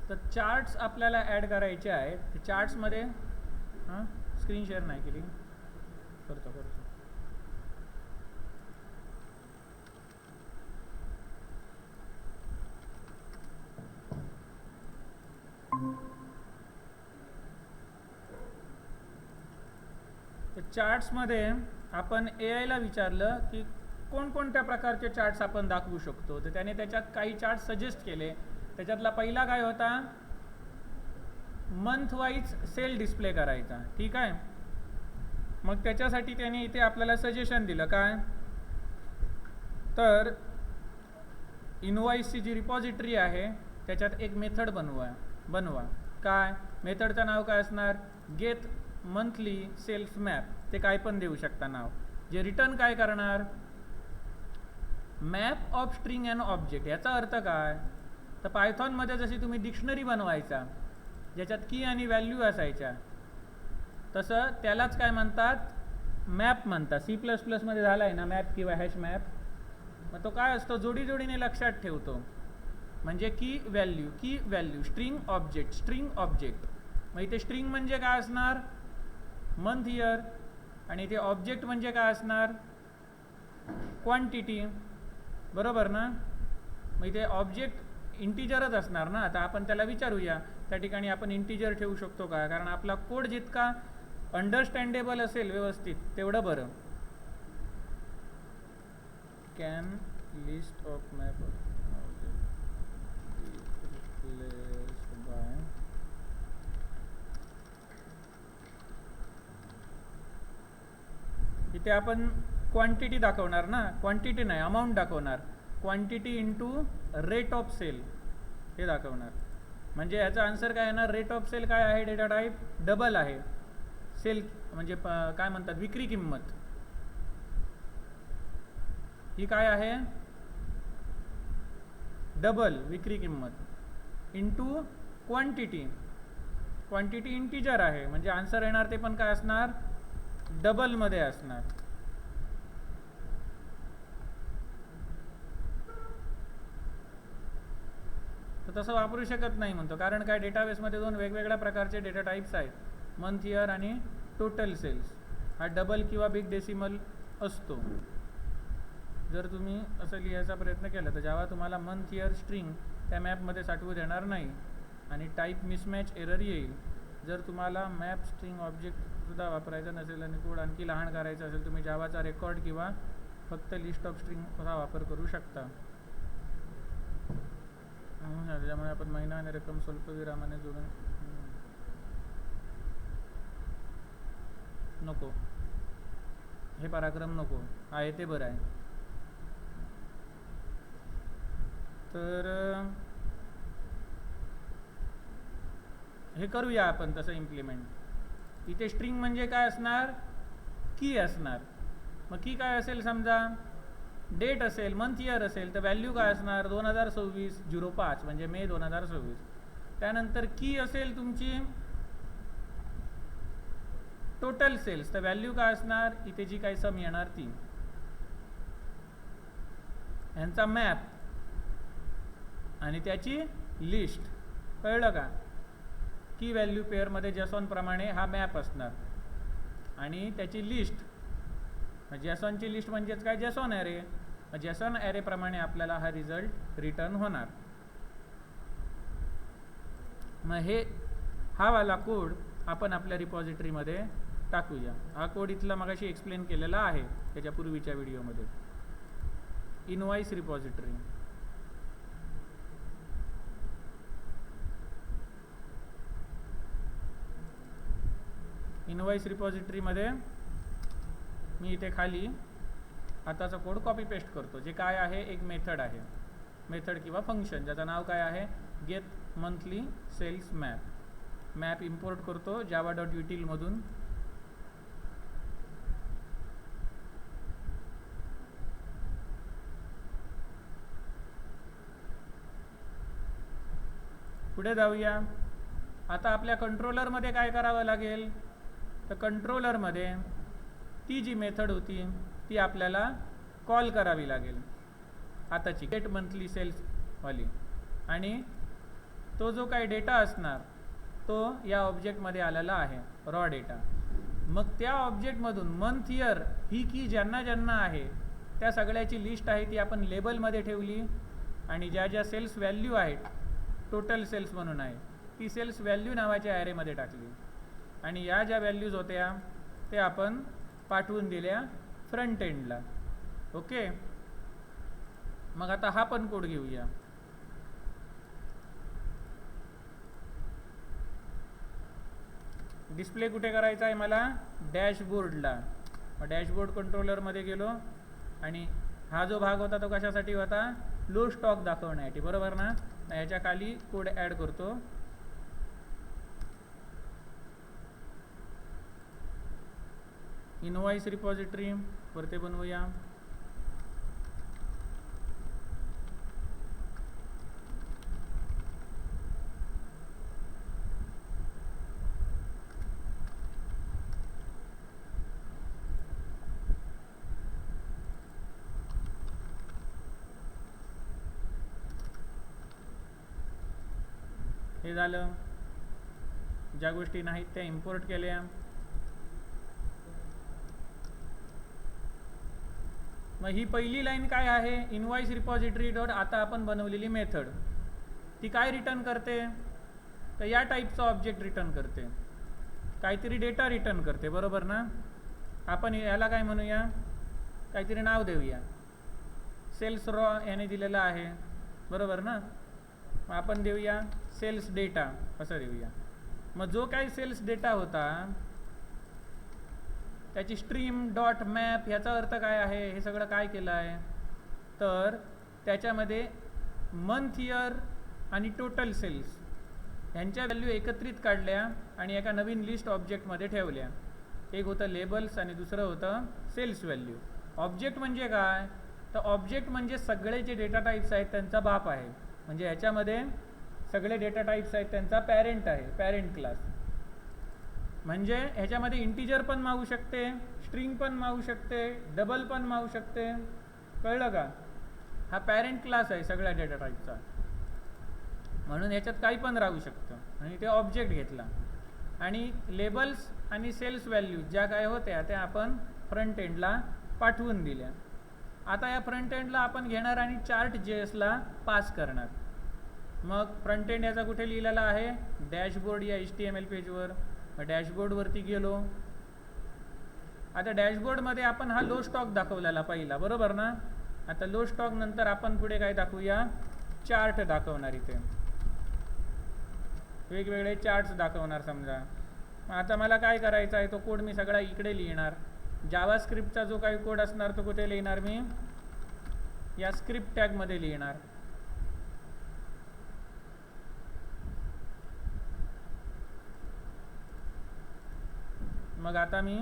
तर चार्ट्स आपल्याला ॲड करायचे आहेत. ते चार्ट्समध्ये स्क्रीन शेअर नाही केली, करतो. तर चार्ट्समध्ये आपण AI ला विचारलं की कोणकोणत्या प्रकारचे चार्ट्स आपण दाखवू शकतो. तर त्याने त्याच्यात काही चार्ट सजेस्ट केले. त्याच्यातला पहिला काय होता, मंथ वाईज सेल डिस्प्ले करायचा. ठीक आहे. मग त्याच्यासाठी त्याने इथे आपल्याला सजेशन दिलं काय, तर इनवॉइसची जी रिपॉझिटरी आहे त्याच्यात एक मेथड बनवा. काय मेथडचं नाव काय असणार, गेट मंथली सेल्स मॅप. ते काय पण देऊ शकता नाव. जे रिटर्न काय करणार, map of string and object. याचा अर्थ काय, तर पायथॉनमध्ये जशी तुम्ही डिक्शनरी बनवायचा ज्याच्यात की आणि व्हॅल्यू असायच्या, तसं त्यालाच काय म्हणतात, मॅप म्हणतात. C++ मध्ये झाला आहे ना मॅप किंवा हॅश मॅप. मग तो काय असतो, जोडीने लक्षात ठेवतो. म्हणजे की व्हॅल्यू स्ट्रिंग ऑब्जेक्ट. मग इथे स्ट्रिंग म्हणजे काय असणार, मंथ इयर. आणि इथे ऑब्जेक्ट म्हणजे काय असणार, क्वांटिटी. बरोबर ना. मग इथे ऑब्जेक्ट इंटिजरच असणार ना. आता आपण त्याला विचारूया त्या ठिकाणी आपण इंटिजर ठेवू शकतो का, कारण आपला कोड जितका अंडरस्टँडेबल असेल व्यवस्थित तेवढं बरं. Can list of map by इथे आपण क्वांटिटी दाखवणार ना, क्वांटिटी नाही अमाऊंट दाखवणार. Quantity into rate of sale हे दाखवणार. म्हणजे याचा आन्सर काय येणार, रेट ऑफ सेल काय आहे, डेटा टाईप डबल आहे. सेल म्हणजे काय म्हणतात, विक्री किंमत ही काय आहे, डबल विक्री किंमत इंटू क्वांटिटी इंटिजर आहे. म्हणजे आन्सर येणार ते पण काय असणार, डबलमध्ये असणार. तर तसं वापरू शकत नाही म्हणतो, कारण काय डेटाबेसमध्ये दोन वेगवेगळ्या प्रकारचे डेटा टाईप्स आहेत, मंथ इयर आणि टोटल सेल्स. हा डबल किंवा बिग डेसिमल असतो. जर तुम्ही असं लिहायचा प्रयत्न केला तर जेव्हा तुम्हाला मंथ इयर स्ट्रिंग त्या मॅपमध्ये साठवू देणार नाही आणि टाईप मिसमॅच एरर येईल. जर तुम्हाला मॅप स्ट्रिंग ऑब्जेक्टसुद्धा वापरायचा नसेल आणि कोड आणखी लहान करायचा असेल, तुम्ही जावाचा रेकॉर्ड किंवा फक्त लिस्ट ऑफ स्ट्रिंगचा वापर करू शकता. त्याच्यामुळे आपण महिना आणि रक्कम स्वल्पविरामाने जोडून नको, हे पराक्रम नको आहे ते बरं आहे. तर हे करूया आपण तसं इम्प्लिमेंट. इथे स्ट्रिंग म्हणजे काय असणार, की असणार. मग की काय असेल, समजा डेट असेल, मंथ इयर असेल तर व्हॅल्यू काय असणार, 2024-05 म्हणजे मे 2024. त्यानंतर की असेल तुमची टोटल सेल्स, तर व्हॅल्यू काय असणार, इथे जी काही सम येणार ती. ह्यांचा मॅप आणि त्याची लिस्ट. कळलं का, की व्हॅल्यू पेअरमध्ये जेसॉन प्रमाणे हा मॅप असणार आणि त्याची लिस्ट. जेसॉनची लिस्ट म्हणजेच काय, जेसॉन ॲरे. जेसॉन ॲरे प्रमाणे आपल्याला हा रिझल्ट रिटर्न होणार. मग हा वाला कोड आपण आपल्या रिपॉझिटरीमध्ये टाकूया. हा कोड इथला मगाशी एक्सप्लेन केलेला आहे त्याच्या पूर्वीच्या व्हिडिओमध्ये. Invoice repository. इनवॉइस रिपॉझिटरीमध्ये मी इथे खाली आताचा कोड कॉपी पेस्ट करतो. जे काय आहे, एक मेथड आहे, मेथड किंवा फंक्शन ज्याचं नाव काय आहे, get monthly sales map. Map import करतो java.util मधून. पुढे जाऊया. आता आपल्या कंट्रोलरमध्ये काय करावं लागेल, तर कंट्रोलरमध्ये ती जी मेथड होती ती आपल्याला कॉल करावी लागेल, आताची गेट मंथली सेल्स वाली. आणि तो जो काही डेटा असणार तो या ऑब्जेक्टमध्ये आलेला आहे, रॉ डेटा. मग त्या ऑब्जेक्टमधून मंथ इयर ही की ज्यांना ज्यांना आहे त्या सगळ्याची लिस्ट आहे ती आपण लेबलमध्ये ठेवली आणि ज्या ज्या सेल्स व्हॅल्यू आहेत, टोटल सेल्स म्हणून आहे, ती सेल्स व्हॅल्यू नावाच्या ॲरेमध्ये टाकली आणि या ज्या व्हॅल्यूज होत्या ते आपण पाठवून दिल्या फ्रंट एंडला. ओके, मग आता हा पण कोड घेऊया. डिस्प्ले कुठे करायचा आहे मला? डॅशबोर्डला. डॅशबोर्ड कंट्रोलरमध्ये गेलो आणि हा जो भाग होता तो कशासाठी होता? लो स्टॉक दाखवण्यासाठी, बरोबर ना? याच्या खाली कोड ॲड करतो. इनवॉइस रिपॉझिटरी वरती बनवूया. हे झालं. ज्या गोष्टी नाहीत त्या इम्पोर्ट केल्या. मग ही पहिली लाईन काय आहे? इनवॉइस रिपॉझिटरी डॉट आता आपण बनवलेली मेथड ती काय रिटर्न करते? तर या टाईपचा ऑब्जेक्ट रिटर्न करते, काहीतरी डेटा रिटर्न करते, बरोबर ना? आपण याला काय म्हणूया? काहीतरी नाव देऊया. सेल्स रॉ याने दिलेला आहे, बरोबर ना? मग आपण देऊया सेल्स डेटा असं देऊया. मग जो काही सेल्स डेटा होता त्याची स्ट्रीम डॉट मॅप ह्याचा अर्थ काय आहे? हे सगळं काय केलं आहे? तर त्याच्यामध्ये मंथ इयर आणि टोटल सेल्स ह्यांच्या व्हॅल्यू एकत्रित काढल्या आणि एका नवीन लिस्ट ऑब्जेक्टमध्ये ठेवल्या. एक होतं लेबल्स आणि दुसरं होतं सेल्स व्हॅल्यू. ऑब्जेक्ट म्हणजे काय? तर ऑब्जेक्ट म्हणजे सगळे जे डेटा टाईप्स आहेत त्यांचा बाप आहे. म्हणजे ह्याच्यामध्ये सगळे डेटा टाईप्स आहेत त्यांचा पॅरेंट आहे, पॅरेंट क्लास. म्हणजे ह्याच्यामध्ये इंटिजर पण मावू शकते, स्ट्रिंग पण मावू शकते, डबल पण मावू शकते. कळलं का? हा पॅरेंट क्लास आहे सगळ्या डेटा टाईपचा, म्हणून ह्याच्यात काही पण राहू शकतं. आणि ते ऑब्जेक्ट घेतला आणि लेबल्स आणि सेल्स व्हॅल्यू ज्या काय होत्या त्या आपण फ्रंट एंडला पाठवून दिल्या. आता या फ्रंट एंडला आपण घेणार आणि चार्ट JSला पास करणार. मग फ्रंट एंड याचा कुठे लिहिलेला आहे? डॅशबोर्ड या HTML पेजवर. डॅशबोर्डवरती गेलो. आता डॅशबोर्डमध्ये आपण हा लो स्टॉक दाखवलेला पहिला, बरोबर ना? आता लो स्टॉक नंतर आपण पुढे काय दाखवूया? चार्ट दाखवणार. इथे वेगवेगळे चार्ट्स दाखवणार समजा. आता मला काय करायचं आहे? तो कोड मी सगळा इकडे लिहिणार. जावास्क्रिप्टचा जो काही कोड असणार तो कुठे लिहिणार? मी या स्क्रिप्ट टॅगमध्ये लिहिणार. मग आता मी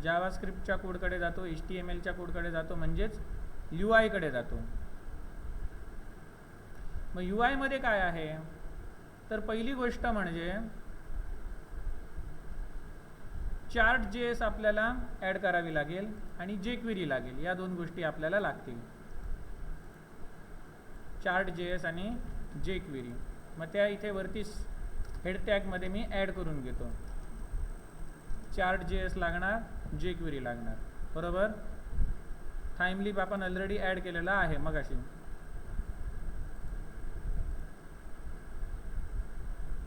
जावास्क्रिप्टच्या कोडकडे जातो, HTMLच्या कोडकडे जातो, म्हणजेच UI कडे जातो. मग UI मध्ये काय आहे? तर पहिली गोष्ट म्हणजे चार्ट JS आपल्याला ॲड करावी लागेल आणि jQuery लागेल. या दोन गोष्टी आपल्याला लागतील, चार्ट JS आणि jQuery. मग त्या इथे वरती हेड टॅगमध्ये मी ॲड करून घेतो. चार्ट JS लागणार, jQuery लागणार, बरोबर? टाइमलीप आपण ऑलरेडी ॲड केलेला आहे मगाशी.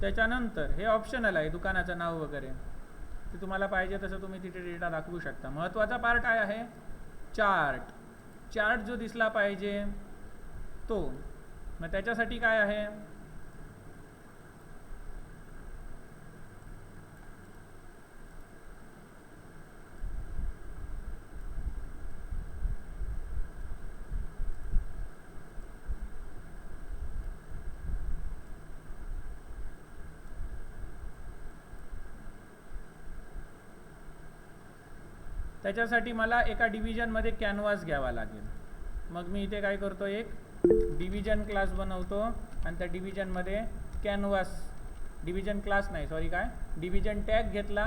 त्याच्यानंतर हे ऑप्शनल आहे, दुकानाचं नाव वगैरे ते तुम्हाला पाहिजे तसं तुम्ही तिथे डेटा दाखवू शकता. महत्त्वाचा पार्ट काय आहे? चार्ट. चार्ट जो दिसला पाहिजे तो. मग त्याच्यासाठी काय आहे? त्याच्यासाठी मला एका डिव्हिजनमध्ये कॅनव्हास घ्यावा लागेल. मग मी इथे काय करतो? एक डिव्हिजन क्लास बनवतो आणि त्या डिव्हिजनमध्ये कॅनव्हास, डिव्हिजन क्लास नाही सॉरी काय डिव्हिजन टॅग घेतला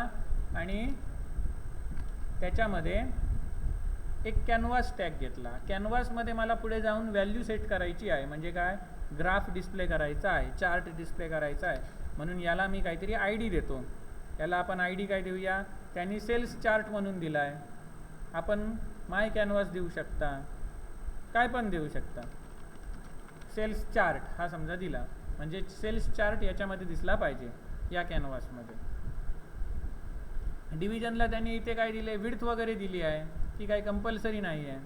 आणि त्याच्यामध्ये एक कॅनव्हास टॅग घेतला. कॅनव्हासमध्ये मला पुढे जाऊन व्हॅल्यू सेट करायची आहे. म्हणजे काय? ग्राफ डिस्प्ले करायचा आहे, चार्ट डिस्प्ले करायचा आहे, म्हणून याला मी काहीतरी आय डी देतो. याला आपण आय डी काय देऊया, त्यांनी सेल्स चार्ट म्हणून दिला आहे. आपण माय कॅनव्हास देऊ शकता, काय पण देऊ शकता. सेल्स चार्ट हा समजा दिला, म्हणजे सेल्स चार्ट याच्यामध्ये दिसला पाहिजे या कॅनव्हासमध्ये. डिव्हिजनला त्यांनी इथे काय दिले, विड्थ वगैरे दिली आहे, ती काही कंपल्सरी नाही आहे.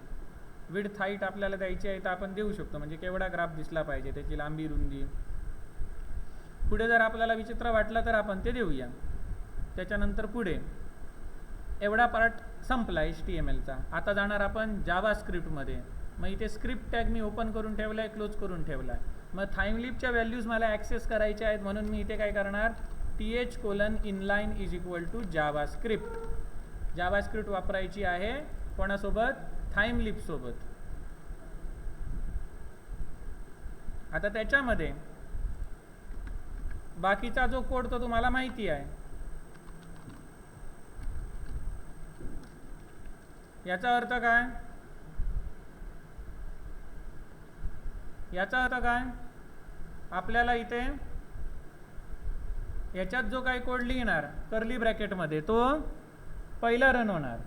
विड्थ हाईट आपल्याला द्यायची आहे तर आपण देऊ शकतो, म्हणजे केवढा ग्राफ दिसला पाहिजे, त्याची लांबी रुंदी. पुढे जर आपल्याला विचित्र वाटलं तर आपण ते देऊया. त्याच्यानंतर पुढे एवढा पार्ट संपला HTMLचा. आता जाणार आपण जावास्क्रिप्टमध्ये. मग इथे स्क्रिप्ट टॅग मी ओपन करून ठेवला आहे, क्लोज करून ठेवला आहे. मग थाईमलिपच्या व्हॅल्यूज मला ॲक्सेस करायच्या आहेत, म्हणून मी इथे काय करणार, th:\inline = जावास्क्रिप्ट. जावास्क्रिप्ट वापरायची आहे कोणासोबत, थाईमलिपसोबत. आता त्याच्यामध्ये बाकीचा जो कोड तो तुम्हाला माहिती आहे. याचा अर्थ काय, याचा अर्थ काय, आपल्याला इथे याच्यात जो काही कोड लिहिणार कर्ली ब्रॅकेटमध्ये तो पहिला रन होणार.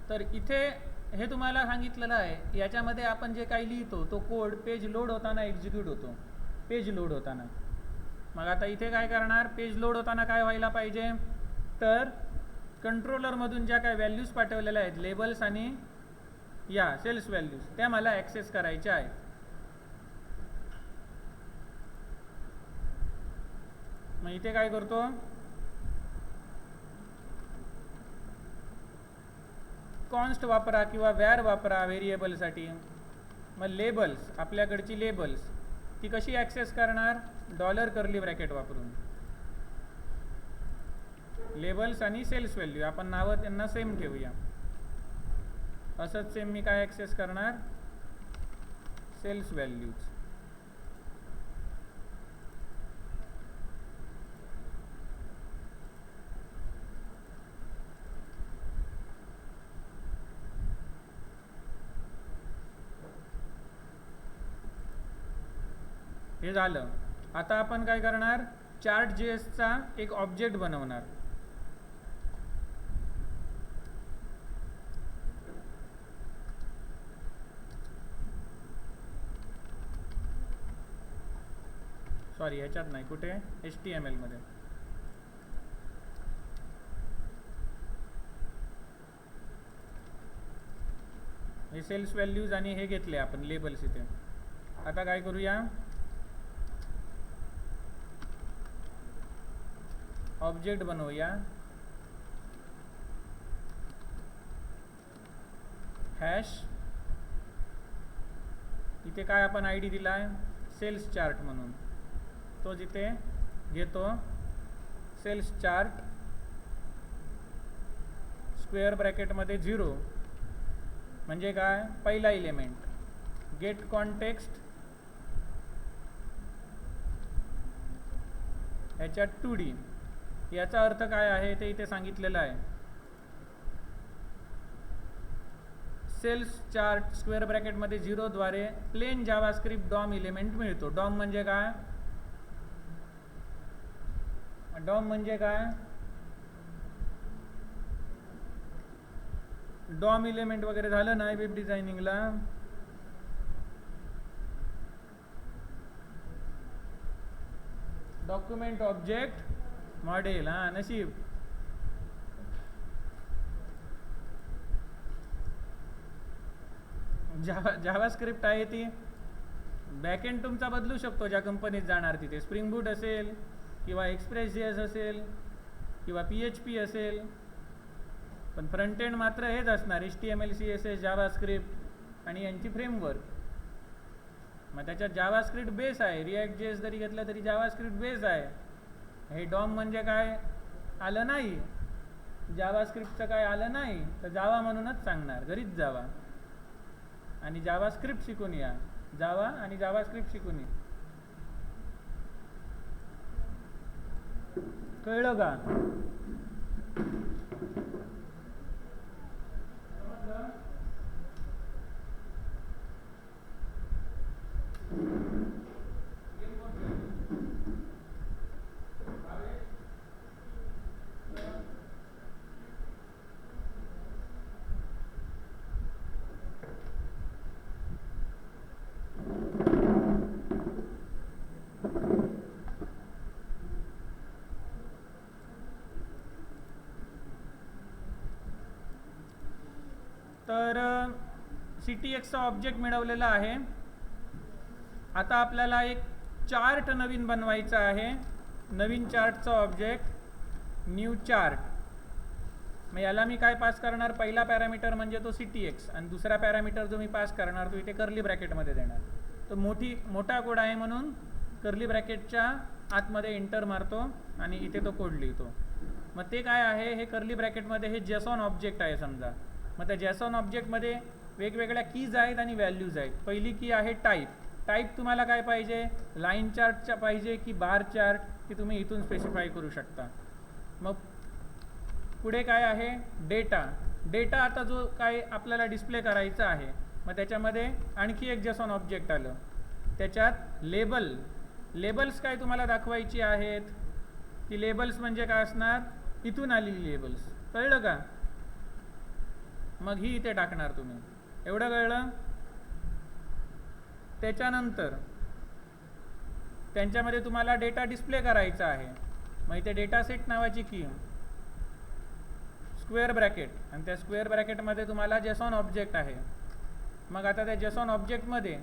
तर इथे हे तुम्हाला सांगितलेलं आहे. याच्यामध्ये आपण जे काही लिहितो तो कोड पेज लोड होताना एक्झिक्यूट होतो, पेज लोड होताना. मग आता इथे काय करणार, पेज लोड होताना काय व्हायला पाहिजे, तर कंट्रोलरमधून ज्या काही व्हॅल्यूज पाठवलेल्या आहेत, लेबल्स आणि या सेल्स व्हॅल्यूज, त्या मला ॲक्सेस करायच्या आहेत. मग इथे काय करतो, कॉन्स्ट वापरा किंवा वॅर वापरा व्हेरिएबलसाठी. मग लेबल्स, आपल्याकडची लेबल्स ती कशी ॲक्सेस करणार, $कर्ली ब्रॅकेट वापरून. लेबल्स आणि सेल्स व्हॅल्यू आपण नावं त्यांना सेम ठेवूया. असंच सेम मी काय ॲक्सेस करणार, सेल्स व्हॅल्यूज. हे झालं. आता आपण काय करणार, चार्ट.js एक ऑब्जेक्ट बनवणार. सॉरी, ह्याच्यात नाही, कुठे, HTML मध्ये. हे सेल्स व्हॅल्यूज आणि हे घेतले आपण लेबल्स इथे. आता काय करूया, ऑब्जेक्ट बनवूया. हॅश, इथे काय आपण आय डी दिला आहे, सेल्स चार्ट म्हणून. तो जिथे घेतो सेल्स चार्ट, स्क्वेअर ब्रॅकेटमध्ये 0, म्हणजे काय, पहिला एलिमेंट. गेट कॉन्टेक्स्ट, ह्याच्यात 2D. याचा अर्थ काय आहे ते इथे सांगितलेलं आहे. सेल्स चार्ट स्क्वेअर ब्रॅकेटमध्ये 0 द्वारे प्लेन जावास्क्रिप्ट डॉम एलिमेंट मिळतो. डॉम म्हणजे काय, डॉम म्हणजे काय, डॉम एलिमेंट वगैरे झालं नाही वेब डिझायनिंगला. Document object model. हां, नशीब. जावास्क्रिप्ट आहे ती बॅकएंड तुमचा बदलू शकतो ज्या कंपनीत जाणार तिथे. स्प्रिंग बूट असेल किंवा एक्सप्रेस.js असेल किंवा PHP असेल, पण फ्रंट एंड मात्र हेच असणार, HTML CSS जावास्क्रिप्ट आणि यांची फ्रेमवर्क. मग त्याच्यात जावास्क्रिप्ट बेस आहे. React.js जरी घेतलं तरी जावास्क्रिप्ट बेस आहे. हे डॉम म्हणजे काय आलं नाही, जावास्क्रिप्टचं काय आलं नाही तर जावा म्हणूनच सांगणार, घरीच जावा आणि जावास्क्रिप्ट शिकून या. जावा आणि जावास्क्रिप्ट शिकून या. कळलं का? तर CTX ऑब्जेक्ट मिळवलेला आहे. आता आपल्याला एक चार्ट नवीन बनवायचा आहे. नवीन चार्टचा ऑब्जेक्ट न्यू चार्ट. मग याला मी काय पास करणार, पहिला पॅरामीटर म्हणजे तो CTX आणि दुसरा पॅरामीटर जो मी पास करणार तो इथे कर्ली ब्रॅकेटमध्ये देणार. तो मोठा कोड आहे म्हणून कर्ली ब्रॅकेटच्या आतमध्ये एंटर मारतो आणि इथे तो कोड लिहितो. मग ते काय आहे, हे कर्ली ब्रॅकेटमध्ये हे JSON ऑब्जेक्ट आहे समजा. मग त्या JSON ऑब्जेक्टमध्ये वेगवेगळ्या कीज आहेत आणि व्हॅल्यूज आहेत. पहिली की आहे टाईप. टाईप तुम्हाला काय पाहिजे, लाईन चार्टच्या पाहिजे की बार चार्ट, की तुम्ही इथून स्पेसिफाय करू शकता. मग पुढे काय आहे, डेटा. डेटा आता जो काय आपल्याला डिस्प्ले करायचा आहे, मग त्याच्यामध्ये आणखी एक JSON ऑब्जेक्ट आलं. त्याच्यात लेबल. लेबल्स काय तुम्हाला दाखवायची आहेत, की लेबल्स म्हणजे काय असणार, इथून आलेली लेबल्स. कळलं का? मग ही इथे टाकणार तुम्ही. एवढं कळलं? त्याच्यानंतर त्यांच्यामध्ये तुम्हाला डेटा डिस्प्ले करायचा आहे. मग इथे डेटा सेट नावाची की, स्क्वेअर ब्रॅकेट, आणि त्या स्क्वेअर ब्रॅकेटमध्ये तुम्हाला JSON ऑब्जेक्ट आहे. मग आता त्या JSON ऑब्जेक्टमध्ये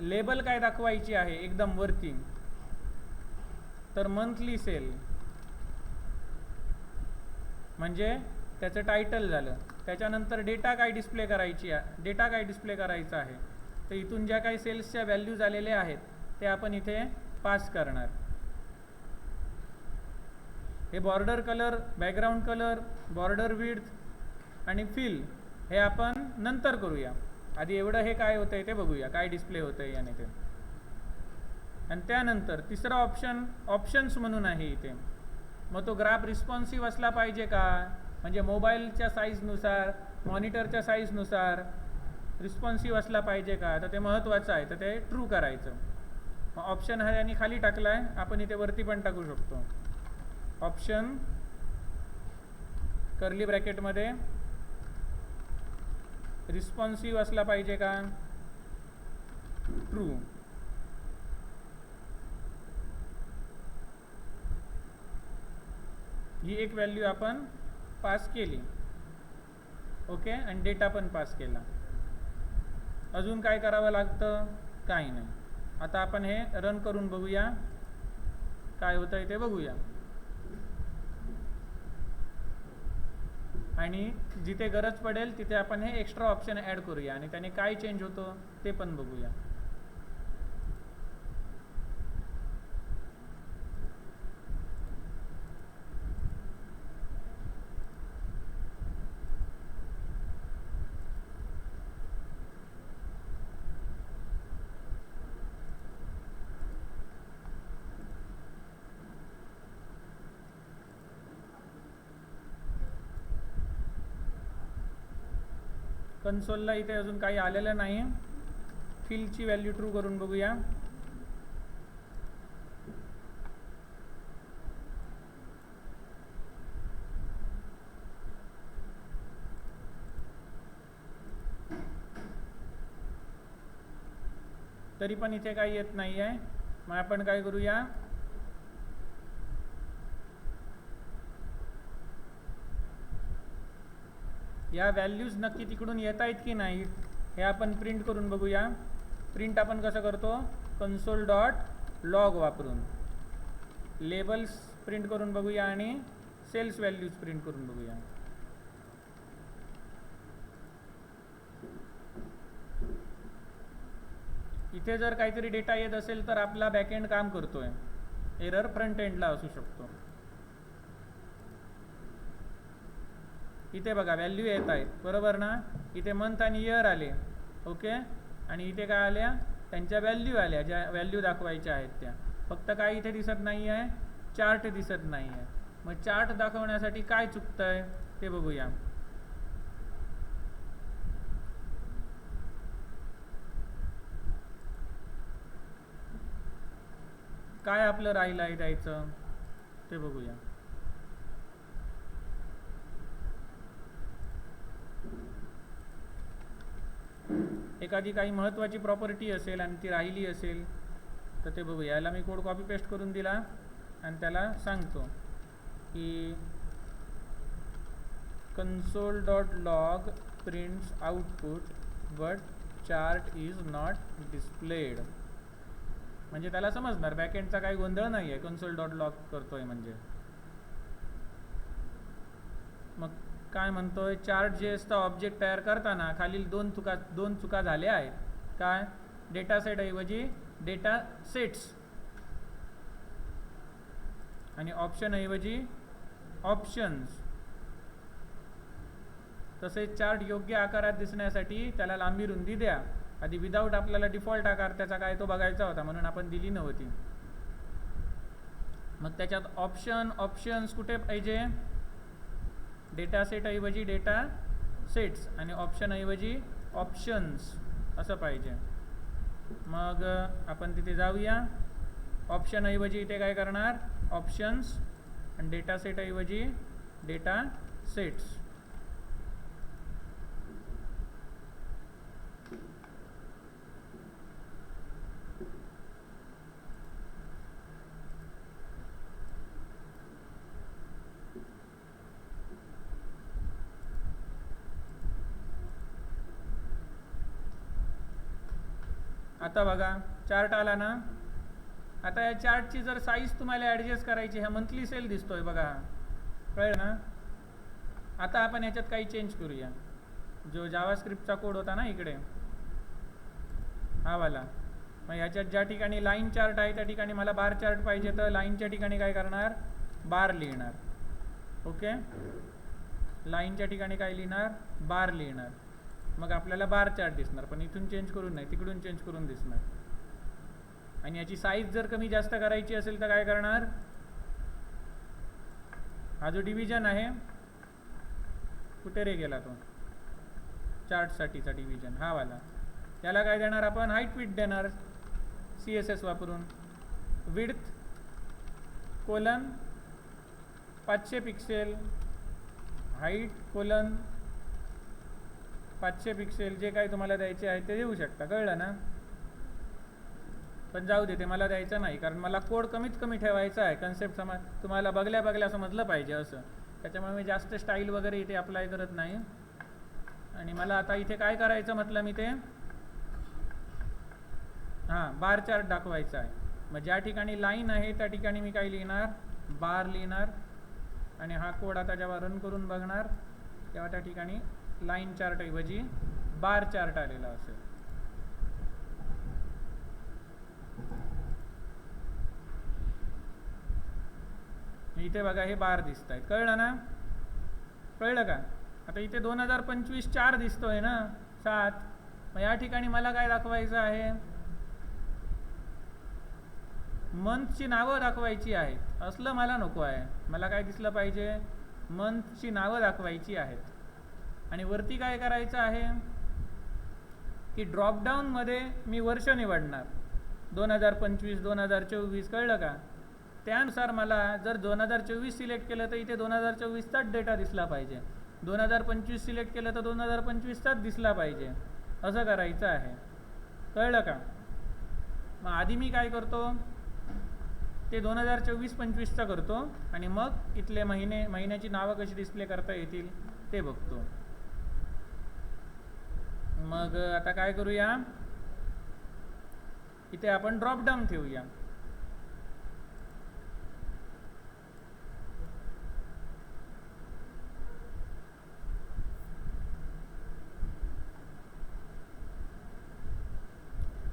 लेबल काय दाखवायची आहे एकदम वरती, तर मंथली सेल म्हणजे त्याचं टायटल झालं. त्याच्यानंतर डेटा काय डिस्प्ले करायची आहे, डेटा काय डिस्प्ले करायचा आहे, तर इथून ज्या काही सेल्सच्या व्हॅल्यूज आलेल्या आहेत ते आपण इथे पास करणार. हे border colour, background colour, border width आणि फिल हे आपण नंतर करूया. आधी एवढं हे काय होतंय ते बघूया, काय डिस्प्ले होतंय याने ते. आणि त्यानंतर तिसरा ऑप्शन ऑप्शन्स म्हणून आहे इथे. मग तो ग्राफ रिस्पॉन्सिव्ह असला पाहिजे का, म्हणजे मोबाईलच्या साईजनुसार, मॉनिटरच्या साईजनुसार रिस्पॉन्सिव्ह असला पाहिजे का, तर ते महत्त्वाचं आहे. तर ते ट्रू करायचं. मग ऑप्शन हा यांनी खाली टाकला आहे, आपण इथे वरती पण टाकू शकतो. ऑप्शन कर्ली ब्रॅकेटमध्ये रिस्पॉन्सिव्ह असला पाहिजे का, ट्रू. ही एक व्हॅल्यू आपण पास केली. ओके, आणि डेटा पण पास केला. अजून काय करावं लागतं, काही नाही. आता आपण हे रन करून बघूया काय होतंय ते बघूया. आणि जिथे गरज पडेल तिथे आपण हे एक्स्ट्रा ऑप्शन ॲड करूया आणि त्याने काय चेंज होतो ते पण बघूया. कन्सोलला इथे अजून काही आलेलं नाही. फिलची व्हॅल्यू ट्रू करून बघूया. तरी पण इथे काही येत नाही आहे. मग आपण काय करूया, या व्हॅल्यूज नक्की तिकडून येत आहेत की नाहीत हे आपण प्रिंट करून बघूया. प्रिंट आपण कसं करतो, कन्सोल डॉट लॉग वापरून लेबल्स प्रिंट करून बघूया आणि सेल्स व्हॅल्यूज प्रिंट करून बघूया. इथे जर काहीतरी डेटा येत असेल तर आपला बॅकएंड काम करतोय, एरर फ्रंट एंडला असू शकतो. इथे बघा व्हॅल्यू येत आहेत बरोबर ना, इथे मंथ आणि इयर आले ओके, आणि इथे काय आल्या, त्यांच्या व्हॅल्यू आल्या ज्या व्हॅल्यू दाखवायच्या आहेत त्या. फक्त काय इथे दिसत नाही आहे, चार्ट दिसत नाही आहे. मग चार्ट दाखवण्यासाठी काय चुकतंय ते बघूया. काय आपलं राहिलं आहे द्यायचं ते बघूया. एखादी काही महत्त्वाची प्रॉपर्टी असेल आणि ती राहिली असेल तर ते बघूया. याला मी कोड कॉपी पेस्ट करून दिला आणि त्याला सांगतो की console dot log prints output but chart is not displayed. म्हणजे त्याला समजणार बॅकएंडचा काही गोंधळ नाही आहे, console डॉट लॉग करतोय म्हणजे. मग काय म्हणतोय, चार्ट जे असतं ऑब्जेक्ट तयार करताना खालील दोन चुका झाल्या आहेत. काय, डेटा सेट ऐवजी डेटा सेट्स आणि ऑप्शन ऐवजी ऑप्शन्स. तसेच चार्ट योग्य आकारात दिसण्यासाठी त्याला लांबी रुंदी द्या. आधी विदाऊट आपल्याला डिफॉल्ट आकार त्याचा काय तो बघायचा होता म्हणून आपण दिली नव्हती. मग त्याच्यात ऑप्शन्स कुठे पाहिजे, डेटा सेट ऐवजी डेटा सेट्स आणि ऑप्शन ऐवजी ऑप्शन्स असं पाहिजे. मग आपण तिथे जाऊया. ऑप्शन ऐवजी इथे काय करणार, ऑप्शन्स, आणि डेटा सेट ऐवजी डेटा सेट्स. आता बघा चार्ट आला ना. आता या चार्टची जर साईज तुम्हाला ॲडजस्ट करायची, ह्या मंथली सेल दिसतोय बघा, कळलं ना. आता आपण याच्यात काही चेंज करूया. जो जावास्क्रिप्टचा कोड होता ना इकडे हा वाला, मग ह्याच्यात ज्या ठिकाणी लाईन चार्ट आहे त्या ठिकाणी मला बार चार्ट पाहिजे, तर लाईनच्या ठिकाणी काय करणार, बार लिहिणार. ओके, लाईनच्या ठिकाणी काय लिहिणार, बार लिहिणार. मग आपल्याला बार चार्ट दिसणार, पण इथून चेंज करून नाही तिकडून चेंज करून दिसणार. आणि याची साईज जर कमी जास्त करायची असेल तर काय करणार, हा जो डिव्हिजन आहे कुठे रे गेला तो, चार्टसाठीचा डिव्हिजन हा वाला, याला काय देणार आपण, हाईट विड्थ देणार CSS वापरून. Width colon 500 pixel, height colon 500 pixel, जे काही तुम्हाला द्यायचे आहे ते देऊ शकता, कळलं ना. पण जाऊ दे, ते मला द्यायचं नाही कारण मला कोड कमीत कमी ठेवायचा आहे. कन्सेप्ट तुम्हाला बघल्या समजलं पाहिजे असं, त्याच्यामुळे मी जास्त स्टाईल वगैरे इथे अप्लाय करत नाही. आणि मला आता इथे काय करायचं म्हटलं मी, ते हां बार चार्ट दाखवायचा आहे. मग ज्या ठिकाणी लाईन आहे त्या ठिकाणी मी काय लिहिणार, बार लिहिणार. आणि हा कोड आता जेव्हा रन करून बघणार तेव्हा त्या ठिकाणी लाईन चार्ट ऐवजी बार चार्ट आलेला असेल. इथे बघा हे बार दिसत आहेत, कळलं ना, कळलं का. आता इथे 2025 4 दिसतोय ना, 7. मग या ठिकाणी मला काय दाखवायचं आहे, मंथची नावं दाखवायची आहेत. असलं मला नको आहे, मला काय दिसलं पाहिजे, मंथची नावं दाखवायची आहेत. आणि वरती काय करायचं आहे की ड्रॉपडाऊनमध्ये मी वर्ष निवडणार, 2025 2024, कळलं का. त्यानुसार मला जर 2024 सिलेक्ट केलं तर इथे 2024चाच डेटा दिसला पाहिजे, 2025 सिलेक्ट केलं तर 2025चाच दिसला पाहिजे, असं करायचं आहे, कळलं का. मग आधी मी काय करतो, ते 2024-25चा करतो आणि मग इथले महिन्याची नावं कशी डिस्प्ले करता येतील ते बघतो. मग आता काय करूया, इथे आपण ड्रॉप डाऊन ठेवूया.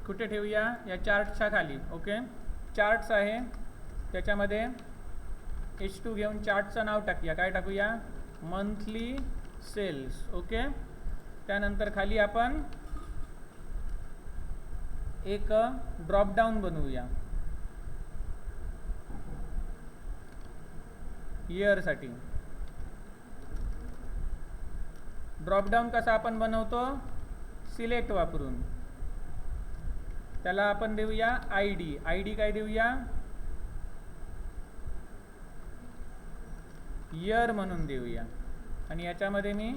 कुठे ठेवूया, या चार्टच्या खाली. ओके, चार्ट्स आहे त्याच्यामध्ये H2 घेऊन चार्टचं नाव टाकूया. काय टाकूया, मंथली सेल्स. ओके, त्यानंतर खाली आपण एक ड्रॉप डाऊन बनवूया इयरसाठी. ड्रॉप डाऊन कसा आपण बनवतो, सिलेक्ट वापरून. त्याला आपण देऊया ID. ID काय देऊया, इयर म्हणून देऊया. आणि याच्यामध्ये मी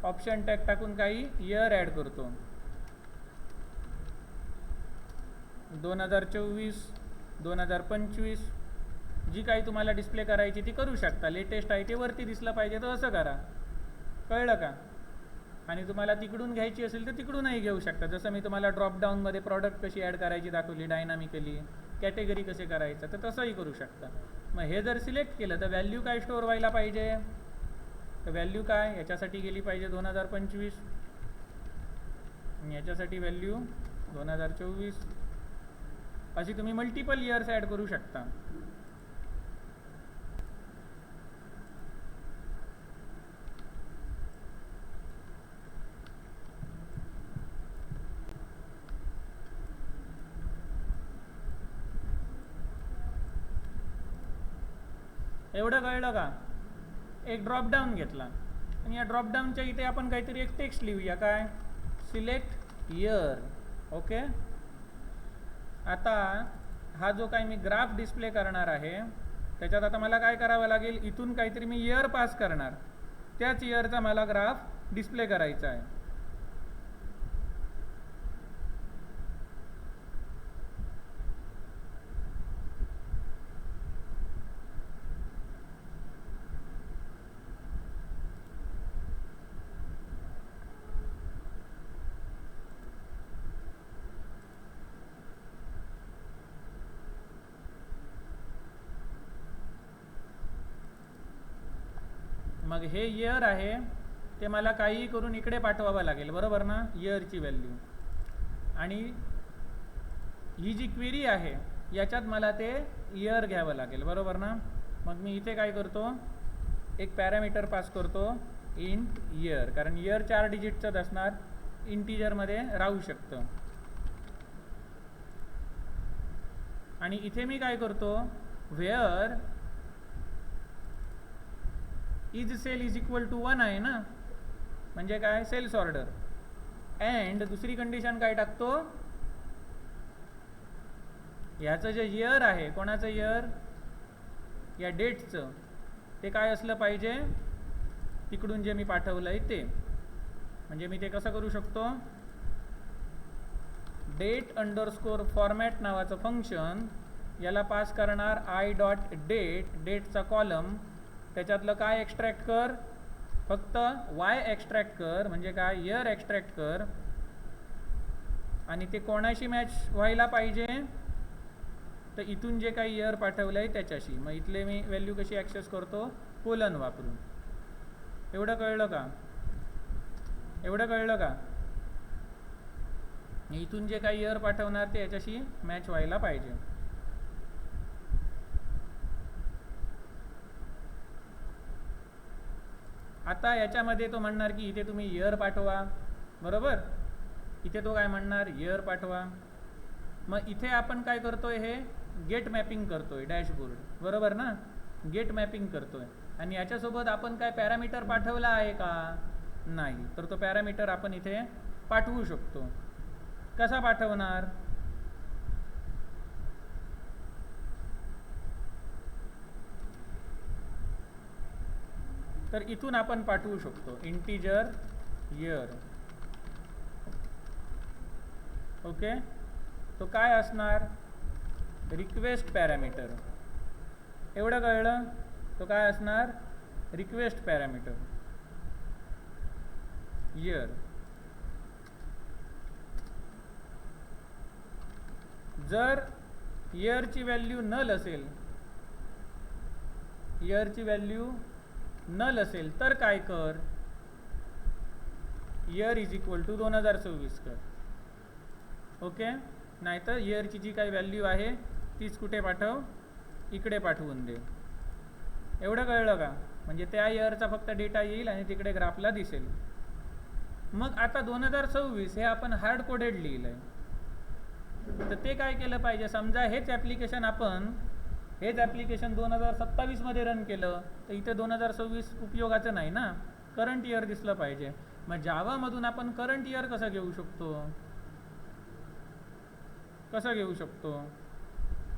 ऑप्शन टॅग टाकून काही इयर ॲड करतो. 2024, 2025, जी काही तुम्हाला डिस्प्ले करायची ती करू शकता. लेटेस्ट आहे ते वरती दिसलं पाहिजे तर असं करा. कळलं का? आणि तुम्हाला तिकडून घ्यायची असेल तर तिकडूनही घेऊ शकता. जसं मी तुम्हाला ड्रॉपडाऊनमध्ये प्रॉडक्ट कशी ॲड करायची दाखवली डायनामिकली, कॅटेगरी कसे करायचं, तर तसंही करू शकता. मग हे जर सिलेक्ट केलं तर व्हॅल्यू काय स्टोअर व्हायला पाहिजे, तर व्हॅल्यू काय याच्यासाठी गेली पाहिजे 2025, आणि याच्यासाठी व्हॅल्यू 2024. अशी तुम्ही मल्टिपल इयर्स ॲड करू शकता. एवढं कळलं का? एक ड्रॉपडाऊन घेतला आणि या ड्रॉपडाऊनच्या इथे आपण काहीतरी एक टेक्स्ट लिहूया. काय, सिलेक्ट इयर. ओके, आता हा जो काही मी ग्राफ डिस्प्ले करणार आहे त्याच्यात आता मला काय करावं लागेल, इथून काहीतरी मी इयर पास करणार, त्याच इयरचा मला ग्राफ डिस्प्ले करायचा आहे. मग हे इयर आहे ते मला काही करून इकडे पाठवावं लागेल, बरोबर ना, इयरची व्हॅल्यू. आणि ही जी क्वेरी आहे याच्यात मला ते इयर घ्यावं लागेल, बरोबर ना. मग मी इथे काय करतो, एक पॅरामीटर पास करतो, इंट इयर, कारण इयर 4 डिजिटचंच असणार, इंटिजरमध्ये राहू शकतं. आणि इथे मी काय करतो, where is sale is equal to 1 आहे ना, म्हणजे काय, सेल्स ऑर्डर. अँड दुसरी कंडिशन काय टाकतो, ह्याचं जे इयर आहे, कोणाचं इयर, या डेटचं, ते काय असलं पाहिजे, तिकडून जे मी पाठवलं आहे ते. म्हणजे मी ते कसं करू शकतो, डेट अंडरस्कोर फॉर्मॅट नावाचं फंक्शन, याला पास करणार आय डॉट डेट, डेटचा कॉलम, त्याच्यातलं काय एक्स्ट्रॅक्ट कर, फक्त वाय एक्स्ट्रॅक्ट कर, म्हणजे काय, इयर एक्स्ट्रॅक्ट कर. आणि ते कोणाशी मॅच व्हायला पाहिजे, तर इथून जे काही इयर पाठवलं आहे त्याच्याशी. मग इथले मी व्हॅल्यू कशी ॲक्सेस करतो, कोलन वापरून. एवढं कळलं का? एवढं कळलं का? इथून जे काही इयर पाठवणार ते याच्याशी मॅच व्हायला पाहिजे. आता याच्यामध्ये तो म्हणणार की इथे तुम्ही इयर पाठवा, बरोबर. इथे तो काय म्हणणार, इयर पाठवा. मग इथे आपण काय करतोय, हे गेट मॅपिंग करतोय डॅशबोर्ड, बरोबर ना, गेट मॅपिंग करतोय. आणि याच्यासोबत आपण काय पॅरामीटर पाठवला आहे का, नाही. तर तो पॅरामीटर आपण इथे पाठवू शकतो. कसा पाठवणार, तर इथून आपण पाठवू शकतो, इंटिजर इयर. ओके, तो काय असणार, रिक्वेस्ट पॅरामीटर. एवढं कळलं, तो काय असणार, रिक्वेस्ट पॅरामीटर इयर. जर इयरची व्हॅल्यू नल असेल, इयरची व्हॅल्यू नल असेल तर काय कर, इयर इज इक्वल टू 2024 कर. ओके, नाहीतर इयरची जी काही व्हॅल्यू आहे तीच कुठे पाठव, इकडे पाठवून दे. एवढं कळलं का? म्हणजे त्या इयरचा फक्त डेटा येईल आणि तिकडे ग्राफला दिसेल. मग आता 2026 हे आपण हार्ड कोडेड लिहिलं आहे, तर ते काय केलं पाहिजे, समजा हेच ॲप्लिकेशन 2027 मध्ये रन केलं तर इथे 2026 उपयोगाचं नाही ना, करंट इयर दिसलं पाहिजे. मग जावामधून आपण करंट इयर कसं घेऊ शकतो,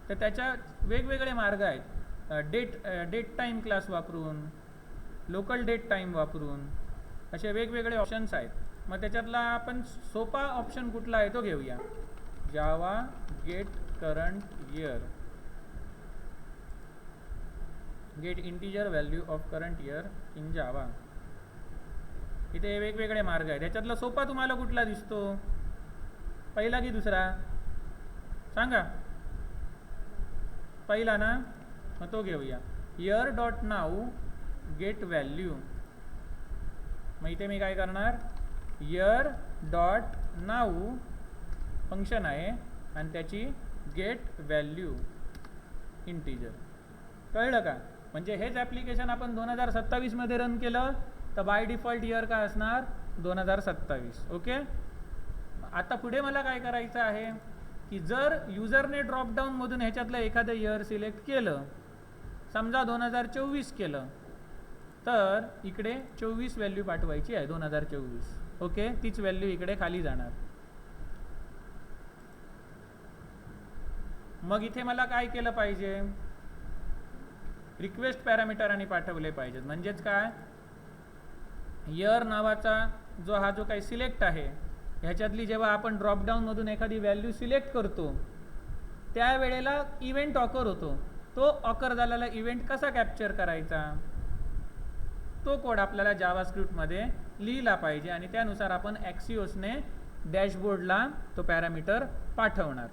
तर त्याच्या वेगवेगळे मार्ग आहेत. डेट टाईम क्लास वापरून, लोकल डेट टाईम वापरून, असे वेगवेगळे ऑप्शन्स आहेत. मग त्याच्यातला आपण सोपा ऑप्शन कुठला आहे तो घेऊया, Java get current year, get integer value of current year in Java. इथे वेगवेगळे मार्ग आहेत. याच्यातला सोपा तुम्हाला कुठला दिसतो, पहिला की दुसरा सांगा? पहिला ना, मग तो घेऊया. Year dot now get value. मग इथे मी काय करणार, इयर डॉट नाऊ फंक्शन आहे आणि त्याची गेट व्हॅल्यू इंटिजर. कळलं का? म्हणजे हेच ॲप्लिकेशन आपण 2027 मध्ये रन केलं तर बाय डिफॉल्ट इयर काय असणार, 2027. ओके, आता पुढे मला काय करायचं आहे की जर युजरने ड्रॉपडाऊनमधून ह्याच्यातलं एखादं इयर सिलेक्ट केलं, समजा 2024 केलं, तर इकडे 24 व्हॅल्यू पाठवायची आहे, 2024. ओके, तीच व्हॅल्यू इकडे खाली जाणार. मग इथे मला काय केलं पाहिजे, रिक्वेस्ट पॅरामीटरांनी पाठवले पाहिजेत. म्हणजेच काय, इयर नावाचा जो काही सिलेक्ट आहे ह्याच्यातली जेव्हा आपण ड्रॉपडाऊनमधून एखादी व्हॅल्यू सिलेक्ट करतो त्यावेळेला इव्हेंट ऑकर होतो. तो ऑकर झालेला इव्हेंट कसा कॅप्चर करायचा, तो कोड आपल्याला जावास्क्रिप्टमध्ये लिहिला पाहिजे आणि त्यानुसार आपण ॲक्सिओसने डॅशबोर्डला तो पॅरामीटर पाठवणार.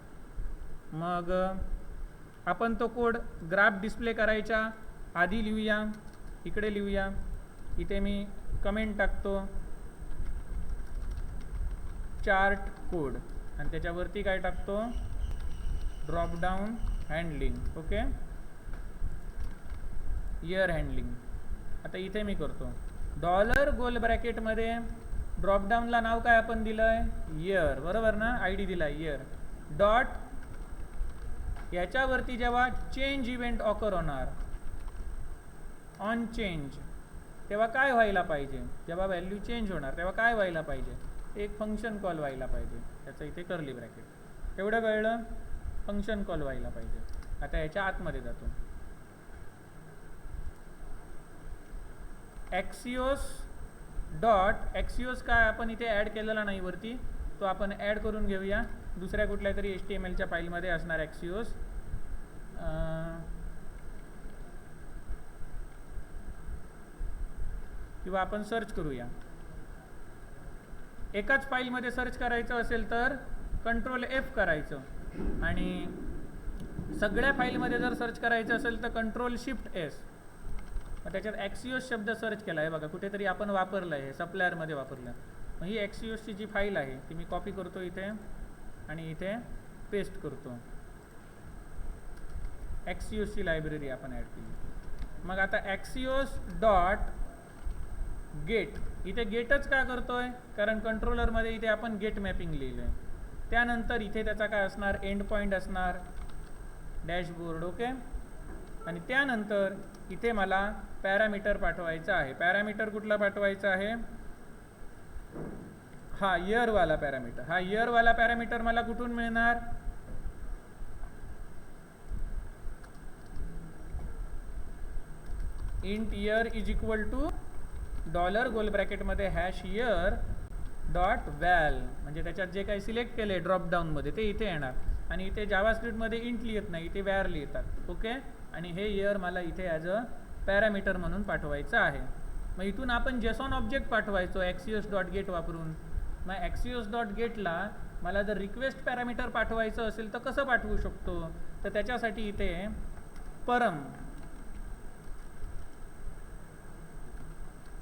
मग आपण तो कोड ग्राफ डिस्प्ले करायच्या आधी लिहूया, इकडे लिहूया. इथे मी कमेंट टाकतो चार्ट कोड आणि त्याच्यावरती काय टाकतो, dropdown handling. Okay, year handling. आता इथे मी करतो डॉलर गोल ब्रॅकेटमध्ये ड्रॉपडाऊनला नाव काय आपण दिलंय, इयर, बरोबर ना, आयडी दिला इयर डॉट. याच्यावरती जेव्हा चेंज इव्हेंट ऑकर होणार, ऑन चेंज, तेव्हा काय व्हायला पाहिजे, जेव्हा व्हॅल्यू चेंज होणार तेव्हा काय व्हायला पाहिजे, एक फंक्शन कॉल व्हायला पाहिजे. त्याचं इथे कर्ली ब्रॅकेट. एवढं कळलं, फंक्शन कॉल व्हायला पाहिजे. आता याच्या आतमध्ये जातो, ॲक्सिओस काय आपण इथे ॲड केलेला नाही वरती, तो आपण ॲड करून घेऊया. दुसऱ्या कुठल्या तरी HTMLच्या फाईलमध्ये असणार ॲक्सिओस. किंवा आपण सर्च करूया. एकाच फाईलमध्ये सर्च करायचं असेल तर कंट्रोल F करायचं आणि सगळ्या फाईलमध्ये जर सर्च करायचं असेल तर कंट्रोल शिफ्ट S. मग त्याच्यात ॲक्सिओस शब्द सर्च केला आहे बघा, कुठेतरी आपण वापरलं आहे, सप्लायरमध्ये वापरलं. मग ही ॲक्सिओसची जी फाईल आहे ती मी कॉपी करतो इथे आणि इथे पेस्ट करतो. ॲक्सिओसची लायब्ररी आपण ॲड केली. मग आता ॲक्सिओस डॉट गेट, इथे गेटच का करतोय, कारण कंट्रोलरमध्ये इथे आपण गेट मॅपिंग लिहिलं आहे. त्यानंतर इथे त्याचा काय असणार, एंड पॉईंट असणार डॅशबोर्ड. ओके, आणि त्यानंतर इथे मला पॅरामीटर पाठवायचा आहे. पॅरामीटर कुठला पाठवायचा आहे, हा इयरवाला पॅरामीटर. हा इयरवाला पॅरामीटर मला कुठून मिळणार, int year is equal to dollar गोल ब्रॅकेटमध्ये हॅश इयर डॉट व्हॅल. म्हणजे त्याच्यात जे काही सिलेक्ट केले ड्रॉपडाऊनमध्ये ते इथे येणार आणि इथे जावास्क्रिप्टमध्ये इंट लिहित नाही, इथे व्हॅर लिहितात. ओके, आणि हे इयर मला इथे ॲज अ पॅरामीटर म्हणून पाठवायचं आहे. मग इथून आपण जेसॉन ऑब्जेक्ट पाठवायचो ॲक्सिओस डॉट गेट वापरून. मग ॲक्सिओस डॉट गेटला मला जर रिक्वेस्ट पॅरामीटर पाठवायचं असेल तर कसं पाठवू शकतो, तर त्याच्यासाठी इथे परम,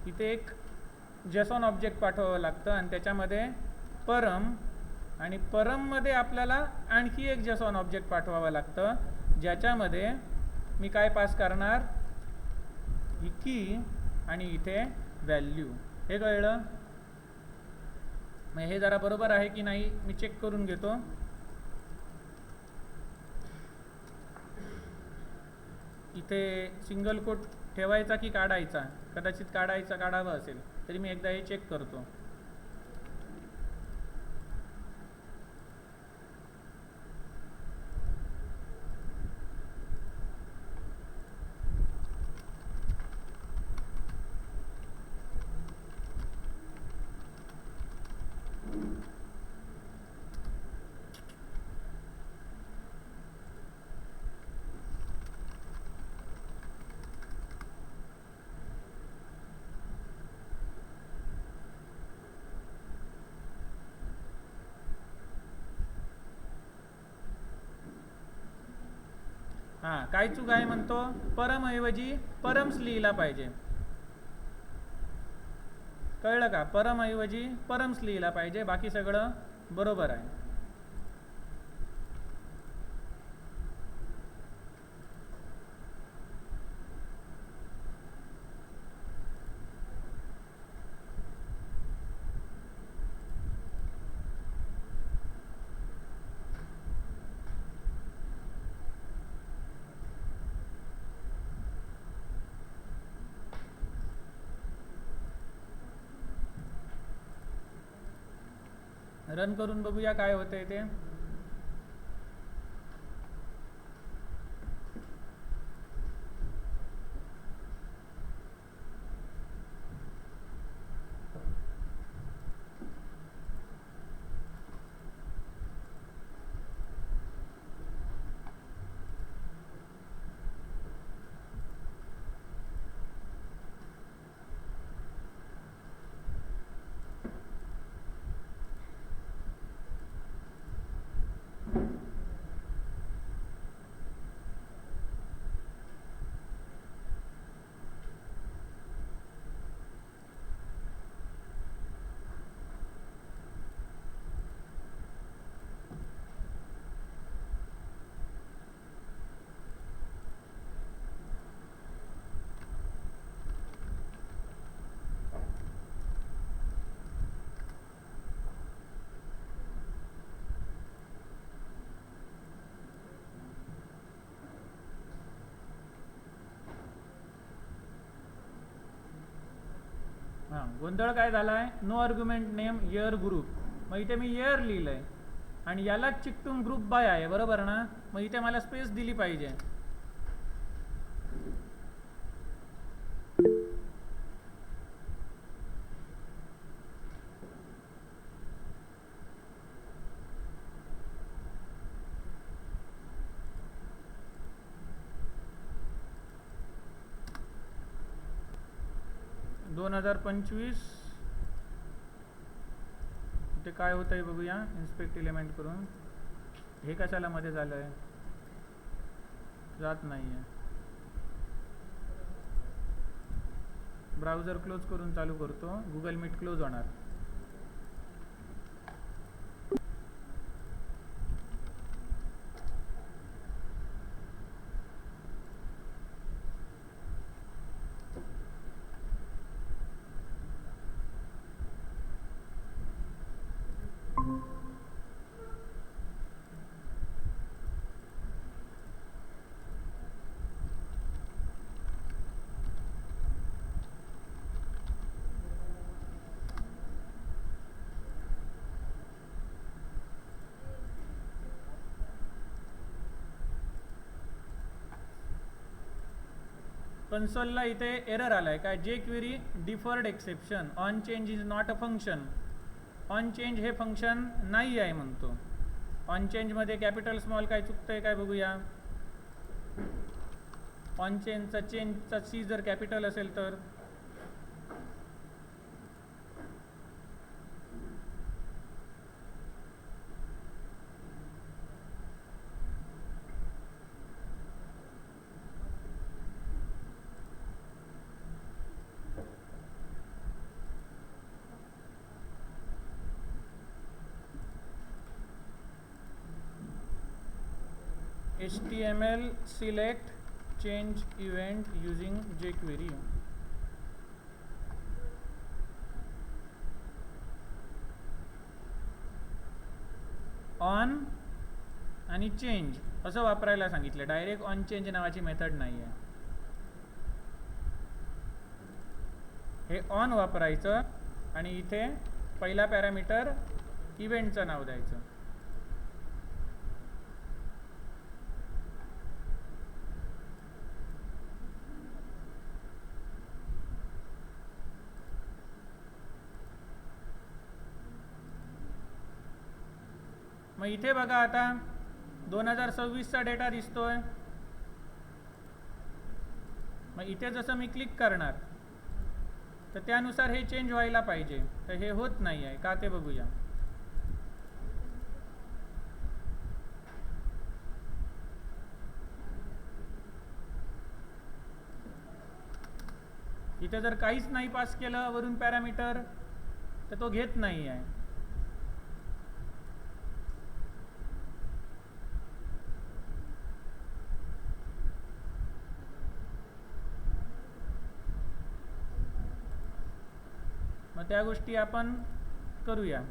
इथे एक जेसॉन ऑब्जेक्ट पाठवावं लागतं आणि त्याच्यामध्ये परम, आणि परममध्ये आपल्याला आणखी एक जेसॉन ऑब्जेक्ट पाठवावं लागतं ज्याच्यामध्ये मी काय पास करणार, ही की आणि इथे व्हॅल्यू. हे कळलं? मग हे जरा बरोबर आहे की नाही मी चेक करून घेतो. इथे सिंगल कोट ठेवायचा की काढायचा, कदाचित काढावा असेल, तरी मी एकदा हे चेक करतो. हां, काय चूक आहे म्हणतो, परमऐवजी परम्स लिहिला पाहिजे. कळलं का? परमऐवजी परम्स लिहिला पाहिजे, बाकी सगळं बरोबर आहे. रन करून बघूया काय होतंय ते. हां, गोंधळ काय झाला आहे, no argument name year group. मग इथे मी इयर लिहिलं आहे आणि यालाच चिकटून ग्रुप बाय आहे, बरोबर ना? मग इथे मला स्पेस दिली पाहिजे. ते काय होतं आहे बघूया, इन्स्पेक्ट एलिमेंट करून. हे कशाला मध्ये झालं आहे, जात नाही आहे. ब्राउझर क्लोज करून चालू करतो, गुगल मीट क्लोज होणार. कन्सोलला इथे एरर आलाय काय, जे query deferred exception, on change is not a function. On change हे फंक्शन नाही आहे म्हणतो. ऑन चेंजमध्ये कॅपिटल स्मॉल काय चुकतंय काय बघूया. ऑन चेंजचा सी जर कॅपिटल असेल तर HTML select change event using jQuery. On आणि चेंज असं वापरायला सांगितलं. डायरेक्ट ऑन चेंज नावाची मेथड नाही आहे. हे ऑन वापरायचं आणि इथे पहिला पॅरामीटर इव्हेंटचं नाव द्यायचं. मग इथे बघा आता 2026चा डेटा दिसतोय. मग इथे जसं मी क्लिक करणार तर त्यानुसार हे चेंज व्हायला पाहिजे. तर हे होत नाही आहे का ते बघूया. इथे जर काहीच नाही पास केलं वरून पॅरामीटर तर तो घेत नाही आहे. मग त्या गोष्टी आपण करूया.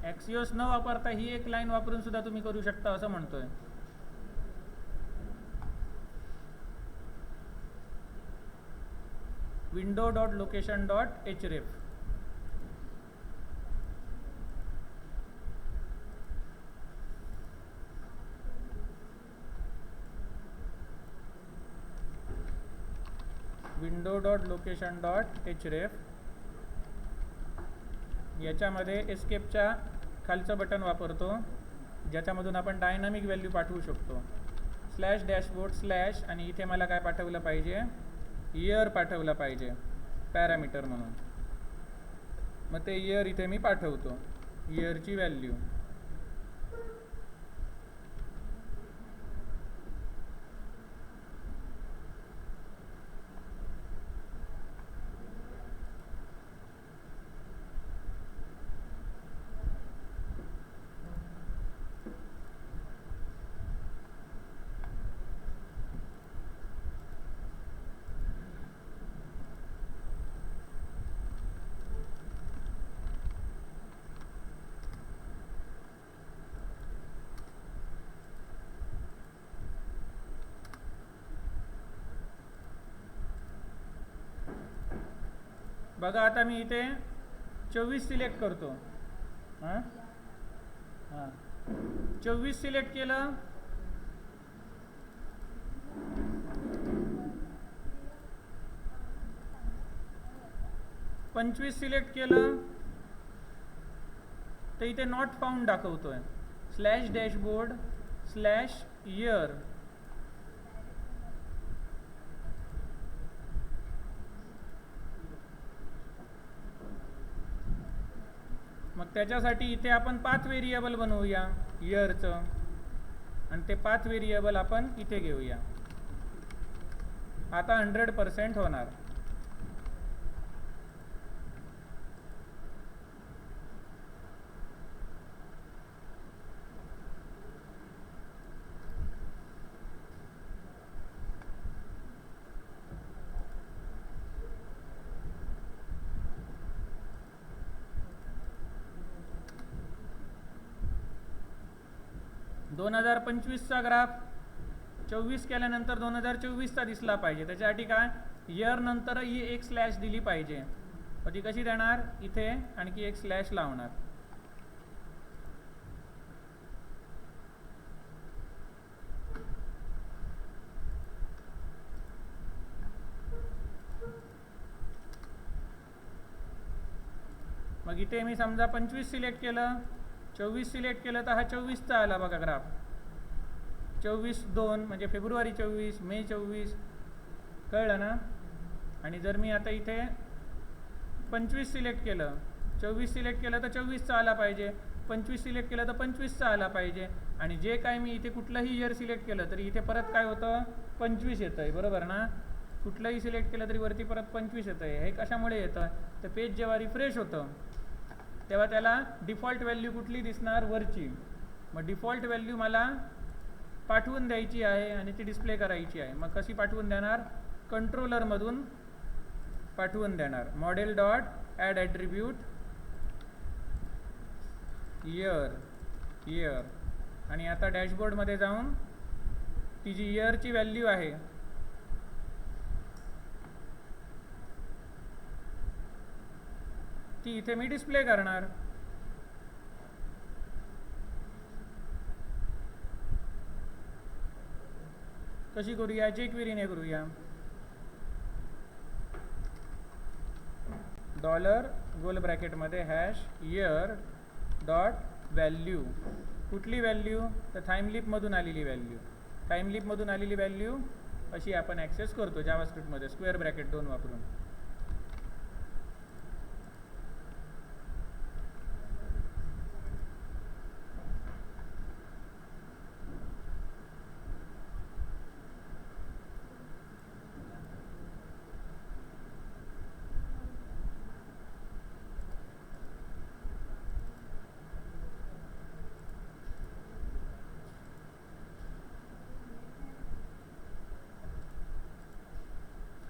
ॲक्सिओस न वापरता ही एक लाईन वापरून सुद्धा तुम्ही करू शकता असं म्हणतोय. window.location.href window.location.href याच्यामध्ये एस्केपच्या खालचं बटन वापरतो ज्याच्यामधून आपण डायनामिक व्हॅल्यू पाठवू शकतो. /dashboard/ आणि इथे मला काय पाठवलं पाहिजे, इयर पाठवलं पाहिजे पॅरामीटर म्हणून. मग ते इयर इथे मी पाठवतो, इयरची व्हॅल्यू. बघा आता मी इथे 24 सिलेक्ट करतो. हां 24 सिलेक्ट केलं. पंचवीस सिलेक्ट केलं. तर इथे नॉट फाउंड दाखवतोय. Slash dashboard slash year. मग त्याच्यासाठी इथे आपण पाथ व्हेरिएबल बनवूया इयरचं, आणि ते पाथ व्हेरिएबल आपण इथे घेऊया. आता 100% होणार. दोन 2025चा ग्राफ 24 केल्यानंतर 2024चा दिसला पाहिजे. त्याच्यासाठी काय, इयर नंतर ही एक स्लॅश दिली पाहिजे. मग ती कशी देणार, इथे आणखी एक स्लॅश लावणार. मग इथे मी समजा 25 सिलेक्ट केलं, 24 सिलेक्ट केलं, तर हा 24चा आला बघा ग्राफ. 24/2 म्हणजे फेब्रुवारी 24, मे 24, कळलं ना. आणि जर मी आता इथे 25 सिलेक्ट केलं, 24 सिलेक्ट केलं तर 24चा आला पाहिजे, 25 सिलेक्ट केलं तर 25चा आला पाहिजे. आणि जे काय मी इथे कुठलंही इयर सिलेक्ट केलं तरी इथे परत काय होतं, 25 येतं आहे, बरोबर ना. कुठलंही सिलेक्ट केलं तरी वरती परत 25 येतं आहे. हे कशामुळे येतं, तर पेज जेव्हा रिफ्रेश होतं तेव्हा त्याला डिफॉल्ट व्हॅल्यू कुठली दिसणार, वरची. मग डिफॉल्ट व्हॅल्यू मला पाठवून द्यायची आहे आणि ती डिस्प्ले करायची आहे. मग कशी पाठवून देणार, कंट्रोलरमधून पाठवून देणार. Model dot add attribute year. आणि आता डॅशबोर्डमध्ये जाऊन ती जी इयरची व्हॅल्यू आहे ती इथे मी डिस्प्ले करणार. कशी करूया, jQueryने करूया. डॉलर गोल ब्रॅकेटमध्ये हॅश इयर डॉट व्हॅल्यू. कुठली व्हॅल्यू, तर थाईमलीपमधून आलेली व्हॅल्यू. टाईमलीपमधून आलेली व्हॅल्यू अशी आपण ॲक्सेस करतो जावास्क्रिप्टमध्ये स्क्वेअर ब्रॅकेट 2 वापरून.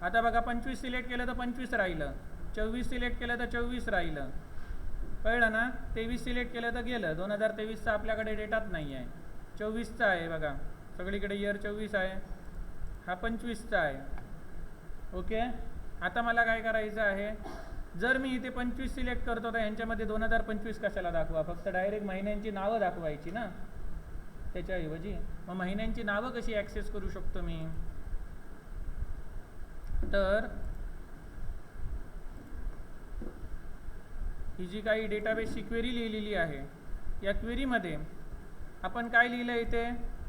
आता बघा 25 सिलेक्ट केलं तर 25 राहिलं, 24 सिलेक्ट केलं तर 24 राहिलं, कळलं ना. 23 सिलेक्ट केलं तर गेलं. 2023चा आपल्याकडे डेटाच नाही आहे, 24चा आहे बघा. सगळीकडे इयर 24 आहे, हा 25चा आहे. ओके. आता मला काय करायचं आहे, जर मी इथे 25 सिलेक्ट करतो तर ह्यांच्यामध्ये 2025 कशाला दाखवा, फक्त डायरेक्ट महिन्यांची नावं दाखवायची ना त्याच्याऐवजी. मग महिन्यांची नावं कशी ॲक्सेस करू शकतो मी, तर ही जी काही डेटाबेसची क्वेरी लिहिलेली आहे या क्वेरीमध्ये आपण काय लिहिलं आहे, इथे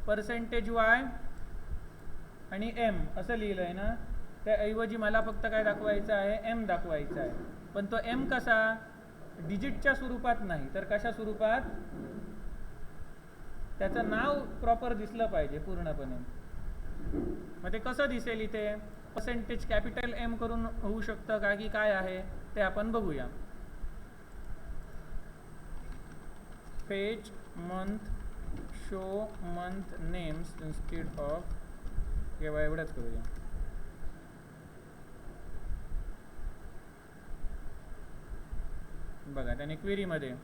%y आणि m असं लिहिलं आहे ना. त्याऐवजी मला फक्त काय दाखवायचं आहे, m दाखवायचं आहे. पण तो m कसा, डिजिटच्या स्वरूपात नाही तर कशा स्वरूपात, त्याचं नाव प्रॉपर दिसलं पाहिजे पूर्णपणे. मग ते कसं दिसेल, इथे कॅपिटल M करून होऊ शकतं का की काय आहे ते आपण बघूया. Page month show month names instead of, केव्हा एवढंच करूया. बघा त्याने क्वेरीमध्ये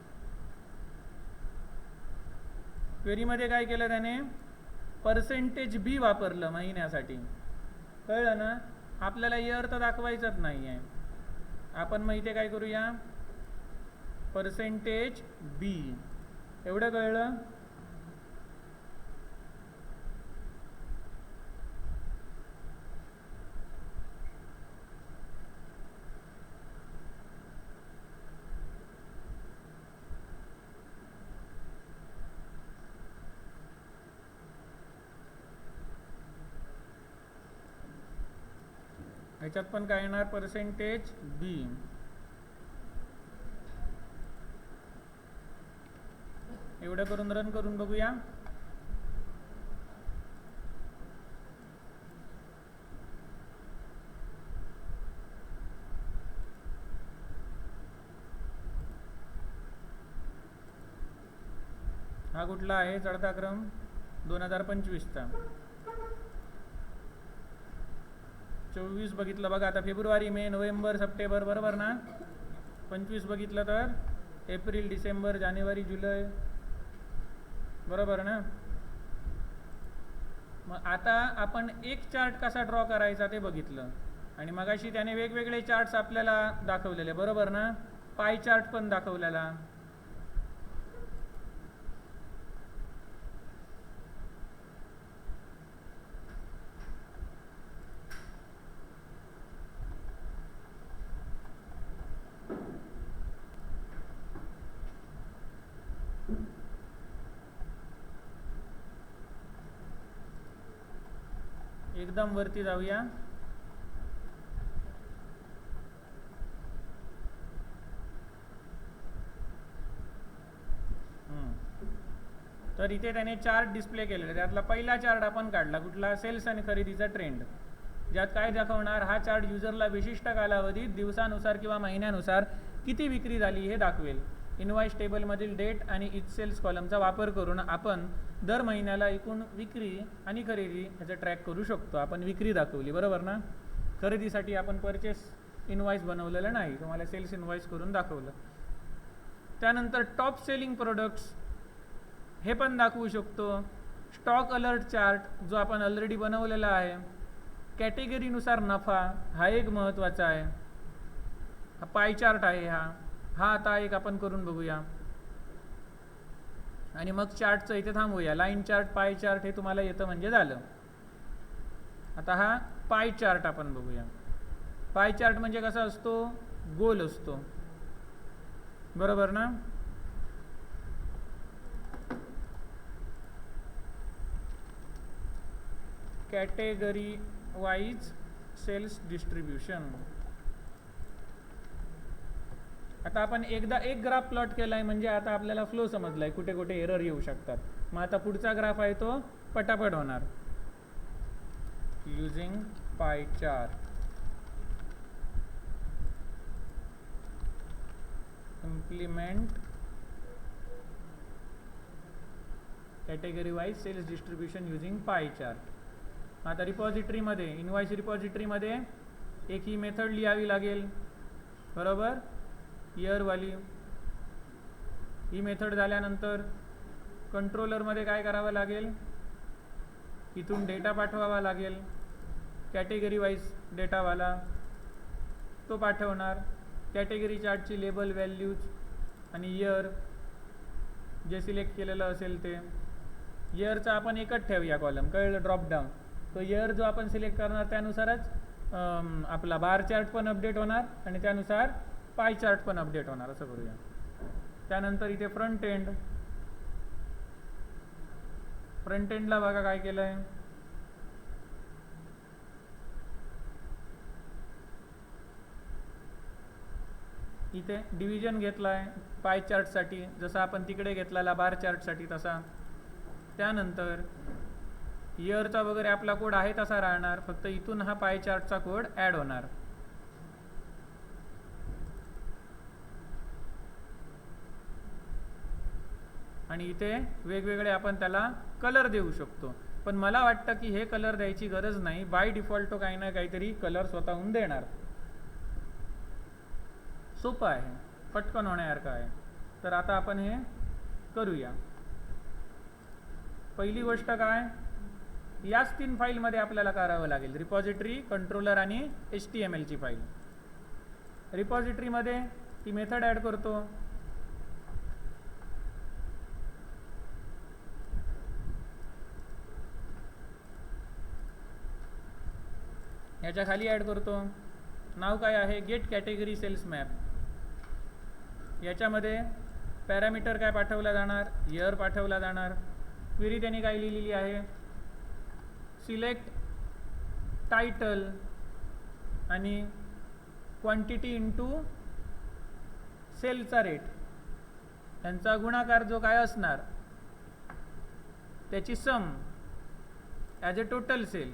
काय केलं, त्याने %b वापरलं महिन्यासाठी. कळलं ना. आपल्याला इयर तर दाखवायचंच नाही आहे. आपण मग इथे काय करूया, %b. एवढं कळलं. ह्याच्यात पण काय येणार पर्सेंटेज बी. एवढं करून रन करून बघूया. हा कुठला आहे चढता क्रम 2025चा. 24 बघितलं बघा. आता फेब्रुवारी, मे, नोव्हेंबर, सप्टेंबर बरोबर ना. 25 बघितलं तर एप्रिल, डिसेंबर, जानेवारी, जुलै बरोबर ना. मग आता आपण एक चार्ट कसा ड्रॉ करायचा ते बघितलं आणि मगाशी त्याने वेगवेगळे चार्ट्स आपल्याला दाखवलेले बरोबर ना. पाय चार्ट पण दाखवलेला. एकदम वरती जाऊया. तर इथे त्याने चार्ट डिस्प्ले केलेला. त्यातला पहिला चार्ट आपण काढला कुठला, सेल्स आणि खरेदीचा ट्रेंड. ज्यात काय दाखवणार, हा चार्ट युजरला विशिष्ट कालावधीत दिवसानुसार किंवा महिन्यानुसार किती विक्री झाली हे दाखवेल. इनवॉइस टेबलमधील डेट आणि इच सेल्स कॉलमचा वापर करून आपण दर महिन्याला एकूण विक्री आणि खरेदी ह्याचा ट्रॅक करू शकतो. आपण विक्री दाखवली बरोबर ना. खरेदीसाठी आपण परचेस इनवॉइस बनवलेलं नाही, तुम्हाला सेल्स इनवॉइस करून दाखवलं. त्यानंतर टॉप सेलिंग प्रोडक्ट्स हे पण दाखवू शकतो. स्टॉक अलर्ट चार्ट जो आपण ऑलरेडी बनवलेला आहे. कॅटेगरीनुसार नफा हा एक महत्त्वाचा आहे. हा पाय चार्ट आहे. हा आता एक आपण करून बघूया आणि मग चार्टचं इथे थांबूया. लाईन चार्ट, पाय चार्ट हे तुम्हाला येतं म्हणजे झालं. आता हा पाय चार्ट आपण बघूया. पाय चार्ट म्हणजे कसा असतो, गोल असतो बरोबर ना. Category wise sales distribution. आता आपण एकदा एक ग्राफ प्लॉट केलाय म्हणजे आता आपल्याला फ्लो समजलाय, कुठे कुठे एरर येऊ शकतात. मग आता पुढचा ग्राफ आहे तो पटापट होणार. Using pie chart, implement category wise sales distribution using pie chart. आता रिपॉझिटरीमध्ये, इनवॉइस रिपॉझिटरीमध्ये एक ही मेथड लिहावी लागेल बरोबर, इयरवाली. ही मेथड झाल्यानंतर कंट्रोलरमध्ये काय करावं लागेल, इथून डेटा पाठवावा लागेल. कॅटेगरी वाईज डेटावाला तो पाठवणार. कॅटेगरी चार्टची लेबल, व्हॅल्यूज आणि इयर जे सिलेक्ट केलेलं असेल ते. इयरचा आपण एकच ठेवूया कॉलम, कळलं, ड्रॉपडाऊन. तो इयर जो आपण सिलेक्ट करणार त्यानुसारच आपला बार चार्ट पण अपडेट होणार आणि त्यानुसार पाय चार्ट पण अपडेट होणार. असं करूया. त्यानंतर इथे फ्रंट एंड. फ्रंट एंडला बघा काय केलं आहे, इथे डिव्हिजन घेतला आहे पाय चार्टसाठी, जसा आपण तिकडे घेतलेला बार चार्टसाठी तसा. त्यानंतर इयरचा वगैरे आपला कोड आहे तसा राहणार, फक्त इथून हा पाय चार्टचा कोड ॲड होणार. आणि इथे वेगवेगळे आपण त्याला कलर देऊ शकतो. पण मला वाटतं की हे कलर द्यायची गरज नाही, बाय डिफॉल्ट तो काही ना काहीतरी कलर स्वतःहून देणार. सोपं आहे, पटकन होण्यासारखं आहे. तर आता आपण हे करूया. पहिली गोष्ट काय, याच 3 फाईलमध्ये आपल्याला करावं लागेल, रिपॉझिटरी, कंट्रोलर आणि HTML ची फाईल. रिपॉझिटरीमध्ये ती मेथड ॲड करतो. याच्या खाली ॲड करतो. नाव काय आहे, गेट कॅटेगरी सेल्स मॅप. याच्यामध्ये पॅरामीटर काय पाठवला जाणार, इयर पाठवला जाणार. क्वेरी त्यांनी काय लिहिलेली आहे, सिलेक्ट टायटल आणि क्वांटिटी इंटू सेलचा रेट यांचा गुणाकार जो काय असणार त्याची सम ॲज अ टोटल सेल.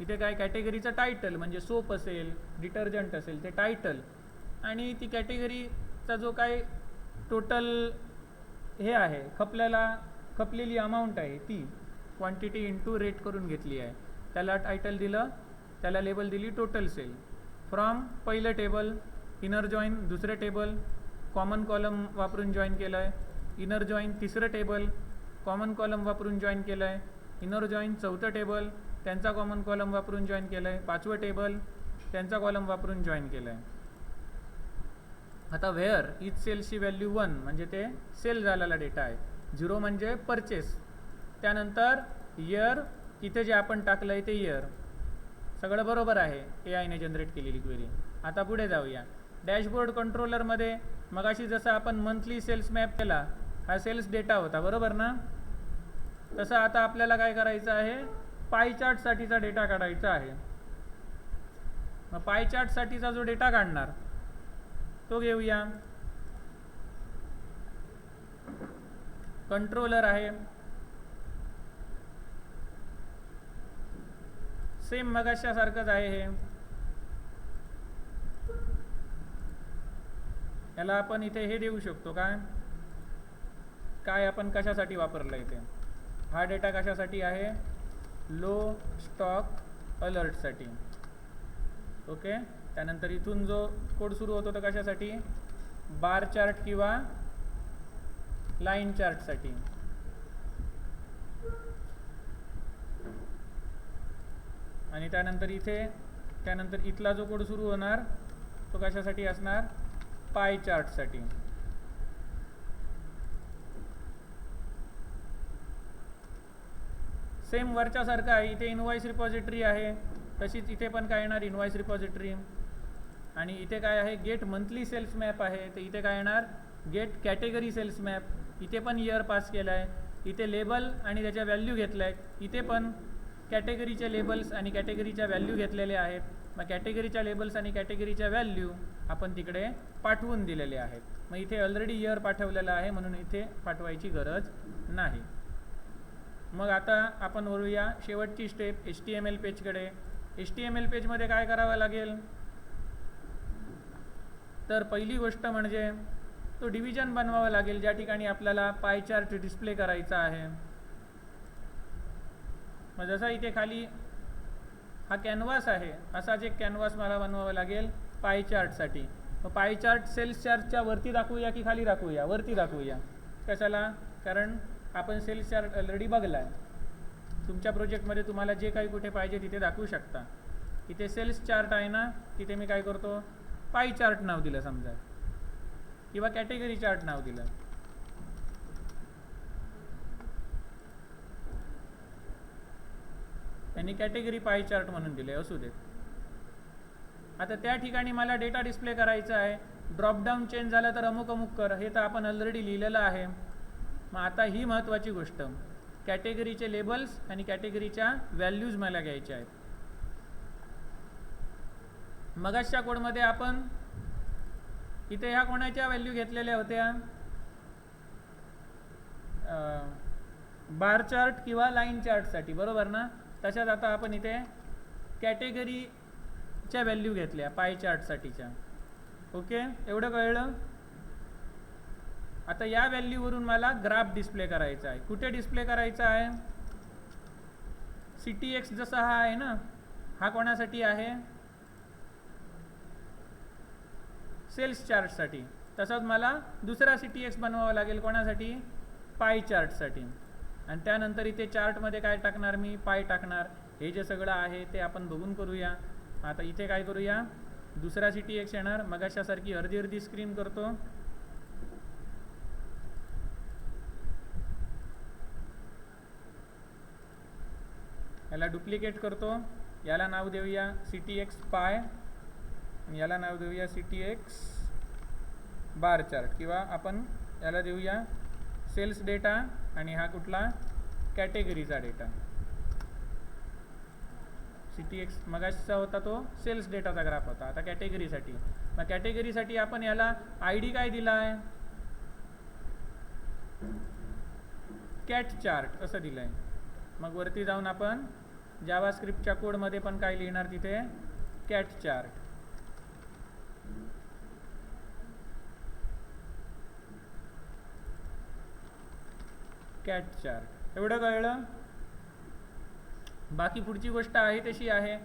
इथे काय कॅटेगरीचं टायटल म्हणजे सोप असेल, डिटर्जंट असेल ते टायटल, आणि ती कॅटेगरीचा जो काय टोटल हे आहे खपलेली अमाऊंट आहे ती क्वांटिटी इंटू रेट करून घेतली आहे. त्याला टायटल दिलं, त्याला लेबल दिली टोटल सेल. फ्रॉम पहिलं टेबल, इनर जॉईन दुसरं टेबल, कॉमन कॉलम वापरून जॉईन केलं आहे. इनर जॉईन तिसरं टेबल, कॉमन कॉलम वापरून जॉईन केलं आहे. इनर जॉईन चौथं टेबल, त्यांचा कॉमन कॉलम वापरून जॉईन केलं आहे. पाचवं टेबल, त्यांचा कॉलम वापरून जॉईन केलं आहे. आता व्हेअर इच सेलची व्हॅल्यू 1 म्हणजे ते सेल झालेला डेटा आहे. 0 म्हणजे परचेस. त्यानंतर इयर, इथे जे आपण टाकलं आहे ते इयर. सगळं बरोबर आहे AI ने जनरेट केलेली क्वेरी. आता पुढे जाऊया. डॅशबोर्ड कंट्रोलरमध्ये मगाशी जसं आपण मंथली सेल्स मॅप केला, हा सेल्स डेटा होता बरोबर ना. तसं आता आपल्याला काय करायचं आहे, पाय चार्टसाठीचा डेटा काढायचा आहे. मग पाय चार्टसाठीचा जो डेटा काढणार तो घेऊया. कंट्रोलर आहे, सेम मगाशासारखंच आहे हे. याला आपण इथे हे देऊ शकतो काय आपण कशासाठी वापरलं इथे. हा डेटा कशासाठी आहे, लो स्टॉक अलर्टसाठी. ओके. त्यानंतर इथून जो कोड सुरू होतो तो कशासाठी, बार चार्ट किंवा लाईन चार्टसाठी. आणि त्यानंतर इथला जो कोड सुरू होणार तो कशासाठी असणार, पाय चार्टसाठी. सेम वरच्यासारखं आहे. इथे इनवॉइस रिपॉझिटरी आहे, तशीच इथे पण काय येणार इनवॉइस रिपॉझिटरी. आणि इथे काय आहे, गेट मंथली सेल्स मॅप आहे, तर इथे काय येणार गेट कॅटेगरी सेल्स मॅप. इथे पण इयर पास केला आहे. इथे लेबल आणि त्याच्या व्हॅल्यू घेतल्या आहेत. इथे पण कॅटेगरीचे लेबल्स आणि कॅटेगरीच्या व्हॅल्यू घेतलेले आहेत. मग कॅटेगरीच्या लेबल्स आणि कॅटेगरीच्या व्हॅल्यू आपण तिकडे पाठवून दिलेले आहेत. मग इथे ऑलरेडी इयर पाठवलेलं आहे म्हणून इथे पाठवायची गरज नाही. मग आता आपण वळूया शेवटची स्टेप HTML पेजकडे. HTML पेजमध्ये काय करावं लागेल, तर पहिली गोष्ट म्हणजे तो डिव्हिजन बनवावा लागेल ज्या ठिकाणी आपल्याला पाय चार्ट डिस्प्ले करायचा आहे. मग जसा इथे खाली हा कॅनव्हास आहे, असाच एक कॅनव्हास मला बनवावा लागेल पाय चार्टसाठी. मग पाय चार्ट सेल्स चार्टच्या वरती दाखवूया की खाली दाखवूया, वरती दाखवूया. कशाला, कारण आपण सेल्स चार्ट ऑलरेडी बघला आहे. तुमच्या प्रोजेक्टमध्ये तुम्हाला जे काही कुठे पाहिजे तिथे दाखवू शकता. इथे सेल्स चार्ट आहे ना, तिथे मी काय करतो, पाय चार्ट नाव दिलं समजा, किंवा कॅटेगरी चार्ट नाव दिलं. त्यांनी कॅटेगरी पाय चार्ट म्हणून दिले, असू देत. आता त्या ठिकाणी मला डेटा डिस्प्ले करायचा आहे. ड्रॉपडाऊन चेंज झालं तर अमुक अमुक कर, हे तर आपण ऑलरेडी लिहिलेलं आहे. मग आता ही महत्त्वाची गोष्ट, कॅटेगरीचे लेबल्स आणि कॅटेगरीच्या व्हॅल्यूज मला घ्यायच्या आहेत. मगाशच्या कोडमध्ये आपण इथे ह्या कोणाच्या व्हॅल्यू घेतलेल्या होत्या, बार चार्ट किंवा लाईन चार्टसाठी, बरोबर ना. तशाच आता आपण इथे कॅटेगरीच्या व्हॅल्यू घेतल्या पाय चार्टसाठीच्या. ओके, एवढं कळलं. आता या व्हॅल्यूवरून मला ग्राफ डिस्प्ले करायचा आहे. कुठे डिस्प्ले करायचा आहे, CTX जसा हा आहे ना, हा कोणासाठी आहे, सेल्स चार्टसाठी. तसाच मला दुसरा CTX बनवावा लागेल कोणासाठी, पाय चार्टसाठी. आणि त्यानंतर इथे चार्टमध्ये काय टाकणार मी, पाय टाकणार. हे जे सगळं आहे ते आपण बघून करूया. आता इथे काय करूया, दुसरा CTX येणार. मगाशासारखी अर्धी अर्धी स्क्रीन करतो. याला डुप्लिकेट करतो. याला नाव देऊया CTX पाय आणि याला नाव देऊया CTX बार चार्ट, किंवा आपण याला देऊया सेल्स डेटा आणि हा कुठला, कॅटेगरीचा डेटा. CTX मगाशीचा होता तो सेल्स डेटाचा ग्राफ होता. आता कॅटेगरीसाठी, मग कॅटेगरीसाठी आपण याला ID काय दिला आहे, कॅट चार्ट असं दिलं आहे. मग वरती जाऊन आपण जावास्क्रिप्टच्या कोडमध्ये पण काय लिहिणार, तिथे कॅट चार्ट. कॅट चार्ट एवढं कळलं. बाकी पुढची गोष्ट आहे तशी आहे.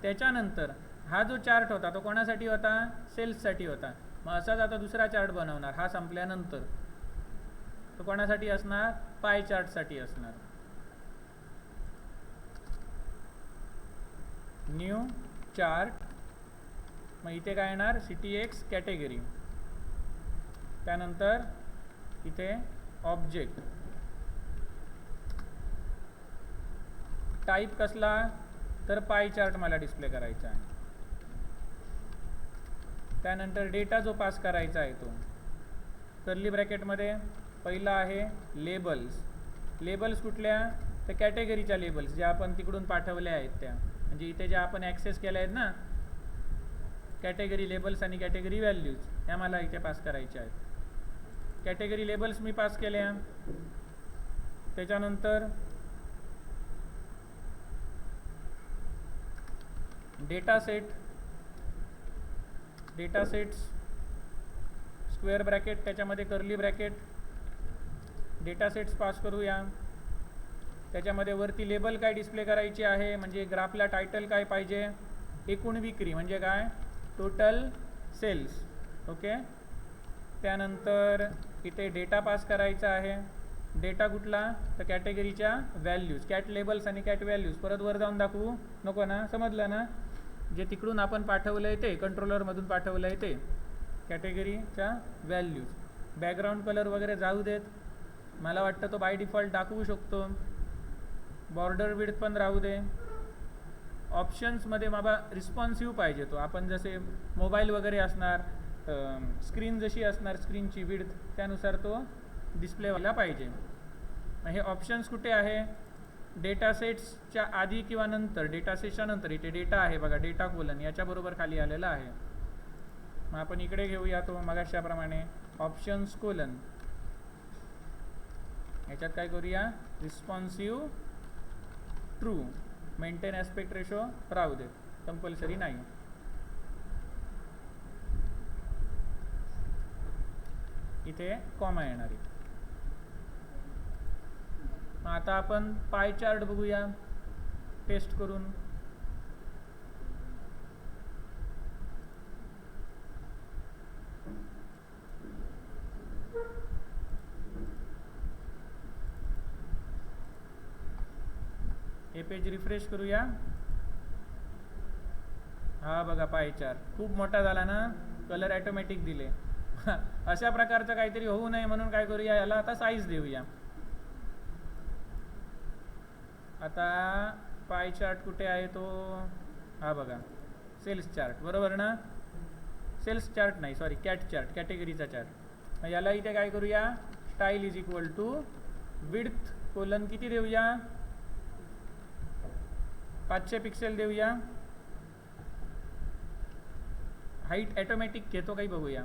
त्याच्यानंतर हा जो चार्ट होता तो कोणासाठी होता, सेल्ससाठी होता. मग असाच आता दुसरा चार्ट बनवणार, हा संपल्यानंतर तो कोणासाठी असणार, पाय चार्टसाठी असणार. न्यू चार्ट, मग इथे काय येणार, CTX कॅटेगरी, त्यानंतर इथे ऑब्जेक्ट, टाईप कसला, तर पाय चार्ट मला डिस्प्ले करायचा आहे. त्यानंतर डेटा जो पास करायचा आहे तो कर्ली ब्रॅकेटमध्ये पहिला आहे लेबल्स. लेबल्स कुठल्या, तर कॅटेगरीच्या लेबल्स ज्या आपण तिकडून पाठवल्या आहेत त्या, म्हणजे इथे ज्या आपण ॲक्सेस केल्या आहेत ना, कॅटेगरी लेबल्स आणि कॅटेगरी व्हॅल्यूज, ह्या मला इथे पास करायच्या आहेत. कॅटेगरी लेबल्स मी पास केल्या. त्याच्यानंतर डेटा सेट्स स्क्वेअर ब्रॅकेट, त्याच्यामध्ये curly bracket, data sets pass करूया. त्याच्यामध्ये वरती लेबल काय डिस्प्ले करायची आहे, म्हणजे ग्राफला टायटल काय पाहिजे, एकूण विक्री म्हणजे काय, टोटल सेल्स. ओके. त्यानंतर इथे डेटा पास करायचा आहे. डेटा कुठला, तर कॅटेगरीच्या व्हॅल्यूज, कॅट लेबल्स आणि कॅट व्हॅल्यूज. परत वर जाऊन दाखवू नको ना, समजलं ना, जे तिकडून आपण पाठवलं आहे ते, कंट्रोलरमधून पाठवलं आहे ते कॅटेगरीच्या व्हॅल्यूज. बॅकग्राऊंड कलर वगैरे जाऊ देत, मला वाटतं तो बाय डिफॉल्ट दाखवू शकतो. बॉर्डर विड्थ पण राहू दे. ऑप्शन्समध्ये बाबा रिस्पॉन्सिव्ह पाहिजे तो, आपण जसे मोबाईल वगैरे असणार, स्क्रीन जशी असणार, स्क्रीनची विड्थ त्यानुसार तो डिस्प्ले व्हायला पाहिजे. हे ऑप्शन्स कुठे आहे, डेटा सेट्सच्या आधी किंवा नंतर, डेटा सेट्सच्या नंतर इथे डेटा आहे बघा, डेटा कोलन याच्याबरोबर खाली आलेला आहे. मग आपण इकडे घेऊया तो मगाशाप्रमाणे ऑप्शन्स कोलन, याच्यात काय करूया, responsive true, maintain aspect ratio राहू देत, कंपल्सरी नाही. इथे कॉमा येणारी. आता आपण पाय चार्ट बघूया टेस्ट करून. हे पेज रिफ्रेश करूया. हा बघा पाय चार्ट खूप मोठा झाला ना, कलर ॲटोमॅटिक दिले. अशा प्रकारचं काहीतरी होऊ नये म्हणून काय करूया, याला आता साईज देऊया. आता पाय चार्ट कुठे आहे तो, हा बघा सेल्स चार्ट, बरोबर ना, सेल्स चार्ट नाही सॉरी, कॅट चार्ट, कॅटेगरीचा चार्ट. याला इथे काय करूया, style is equal to width colon किती देऊया, 500 पिक्सेल देऊया. हाईट ॲटोमॅटिक घेतो काही बघूया.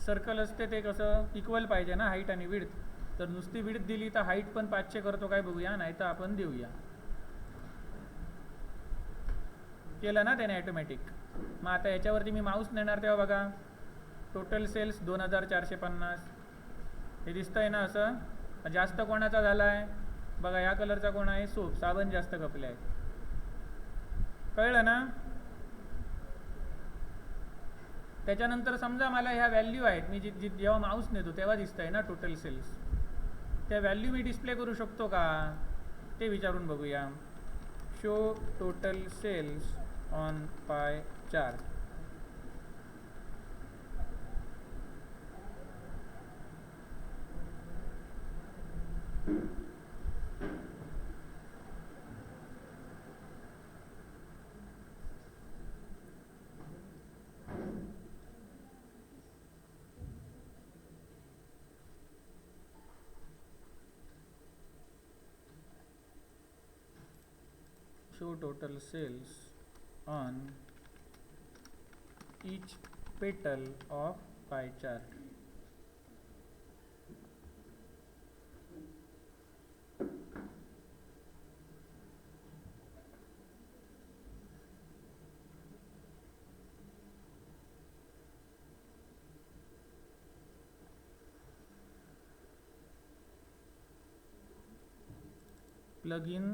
सर्कल असते ते कसं इक्वल पाहिजे ना, हाईट आणि विड्थ. तर नुसती विड्थ दिली तर हाईट पण 500 करतो काय बघूया, नाही तर आपण देऊया. केलं ना त्याने ॲटोमॅटिक. मग आता याच्यावरती मी माऊस नेणार तेव्हा बघा टोटल सेल्स 2450 हे दिसतंय ना. असं जास्त कोणाचा झाला आहे बघा, या कलरचा कोण आहे, सोप, साबण जास्त कपले आहेत. कळलं ना. त्याच्यानंतर समजा मला ह्या व्हॅल्यू आहेत, मी जेव्हा माऊस नेतो तेव्हा दिसतंय ना टोटल सेल्स, त्या व्हॅल्यू मी डिस्प्ले करू शकतो का ते विचारून बघूया. Show total sales on pie chart. show total sales on each petal of pie chart. Plug in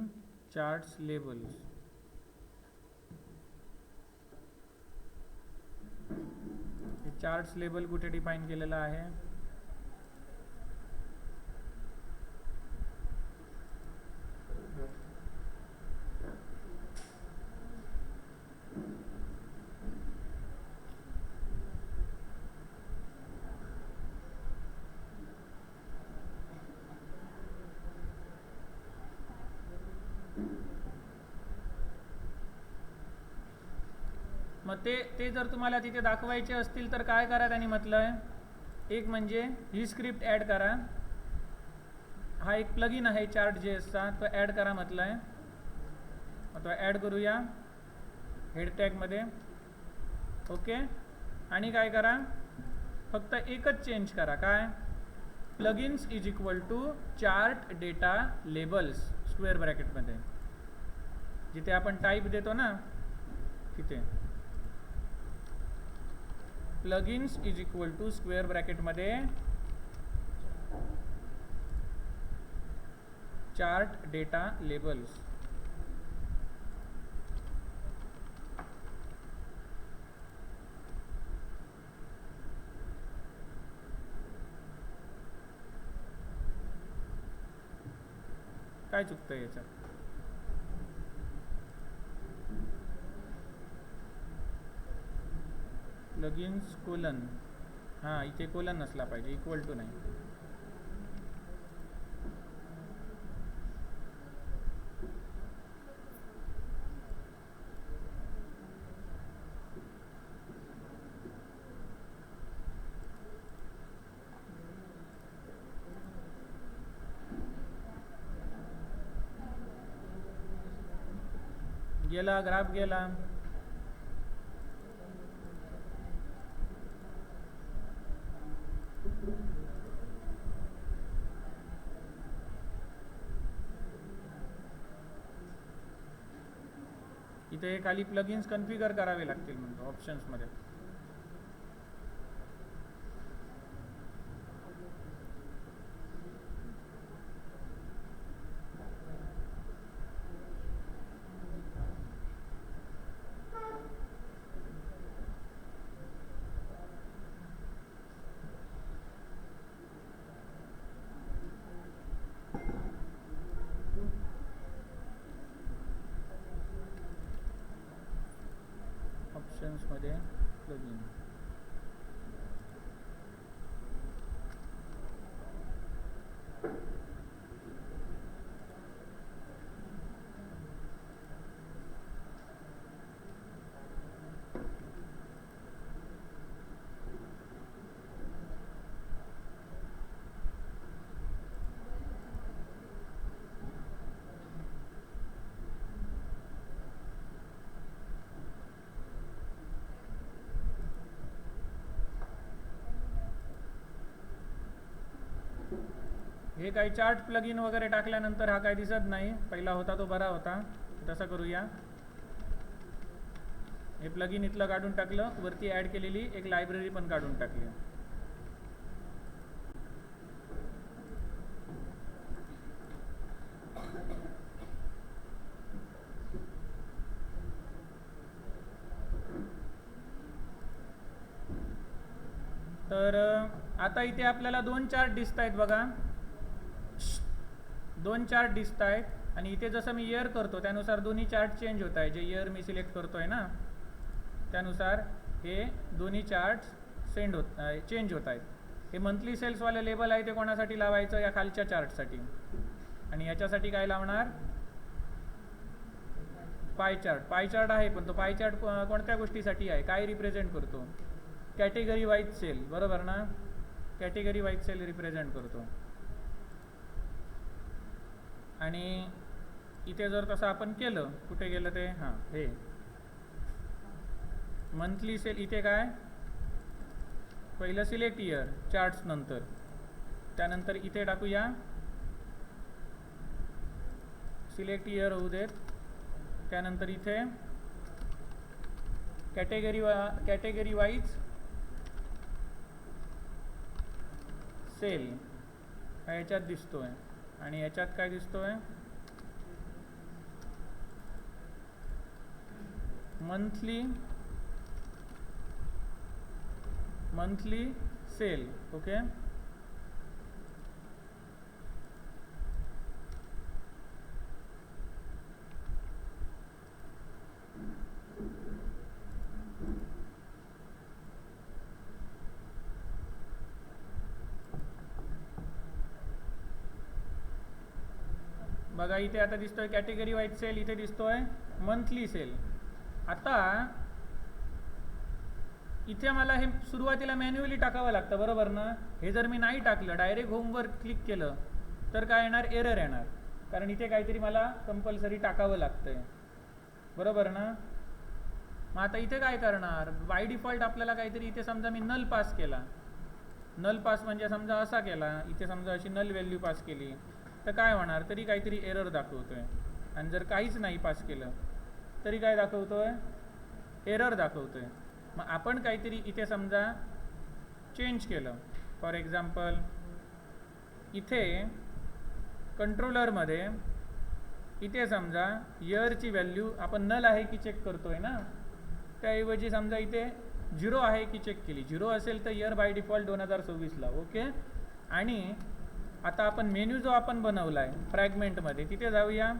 charts labels. हे चार्ट्स लेबल कुठे डिफाइन केलेलं आहे? मग ते जर तुम्हाला तिथे दाखवायचे असतील तर काय करा त्यांनी म्हटलंय, एक म्हणजे ही स्क्रिप्ट ॲड करा. हा एक प्लगइन आहे चार्ट.js चा, तो ॲड करा म्हटलंय. तो ॲड करूया हेड टॅगमध्ये. ओके. आणि काय करा, फक्त एकच चेंज करा. काय? Plugins is equal to chart data labels square ब्रॅकेटमध्ये, जिथे आपण टाईप देतो ना तिथे plugins is equal to square ब्रॅकेटमध्ये चार्ट डेटा लेबल्स. काय चुकतंय याच्यात? प्लगइन्स कोलन, हां इथे कोलन नसला पाहिजे, इक्वल टू नाही. गेला ग्राफ गेला. इथे खाली प्लगइन्स कन्फिगर करावे लागतील म्हणतो ऑप्शन्समध्ये. ऑप्शन्समध्ये प्लगइन. हे काही चार्ट प्लगइन वगैरे टाकल्यानंतर हा काय दिसत नाही. पहिला होता तो बरा होता. तसं करूया. हे प्लगइन इथलं काढून टाकलं, वरती ॲड केलेली एक लायब्ररी पण काढून टाकली. तर आता इथे आपल्याला दोन चार्ट दिसत आहेत बघा, दोन चार्ट दिसत आहेत. आणि इथे जसं मी इयर करतो त्यानुसार दोन्ही चार्ट चेंज होत आहे. जे इयर मी सिलेक्ट करतोय ना त्यानुसार हे दोन्ही चार्ट्स चेंज होत आहेत. हे मंथली सेल्सवाले लेबल आहे ते कोणासाठी लावायचं? या खालच्या चार्टसाठी. आणि याच्यासाठी काय लावणार? Pie chart. पाय चार्ट आहे, पण तो पाय चार्ट कोणत्या गोष्टीसाठी आहे? काय रिप्रेझेंट करतो? कॅटेगरी वाईज सेल, बरोबर ना? कॅटेगरी वाईज सेल रिप्रेझेंट करतो. आणि इथे जर तसं आपण केलं, कुठे गेलं ते, हां हे मंथली सेल, इथे काय पहिलं सिलेक्ट इयर चार्ट्स नंतर, त्यानंतर इथे टाकूया सिलेक्ट इयर होऊ देत, त्यानंतर इथे कॅटेगरी वाईज सेल हा याच्यात दिसतोय आणि याच्यात काय दिसतोय मंथली सेल. ओके, बघा इथे आता दिसतोय कॅटेगरी वाईज सेल, इथे दिसतोय मंथली सेल. आता इथे मला हे सुरुवातीला मॅन्युअली टाकावं लागतं, बरोबर ना. हे जर मी नाही टाकलं, डायरेक्ट होमवर क्लिक केलं तर काय येणार, एरर येणार, कारण इथे काहीतरी मला कंपल्सरी टाकावं लागतंय, बरोबर ना. मग आता इथे काय करणार, बाय डिफॉल्ट आपल्याला काहीतरी, इथे समजा मी नल पास केला, नल पास म्हणजे समजा असा केला, इथे समजा अशी नल व्हॅल्यू पास केली तर काय होणार, तरी काहीतरी एरर दाखवतोय. आणि जर काहीच नाही पास केलं तरी काय दाखवतोय, एरर दाखवतोय. मग आपण काहीतरी इथे समजा चेंज केलं, फॉर एक्झाम्पल इथे कंट्रोलरमध्ये इथे समजा इयरची व्हॅल्यू आपण नल आहे की चेक करतोय ना, त्याऐवजी समजा इथे 0 आहे की चेक केली. 0 असेल तर इयर बाय डिफॉल्ट 2026ला. ओके, आणि आता आपण मेन्यू जो आपण बनवला आहे फ्रॅगमेंटमध्ये, तिथे जाऊया.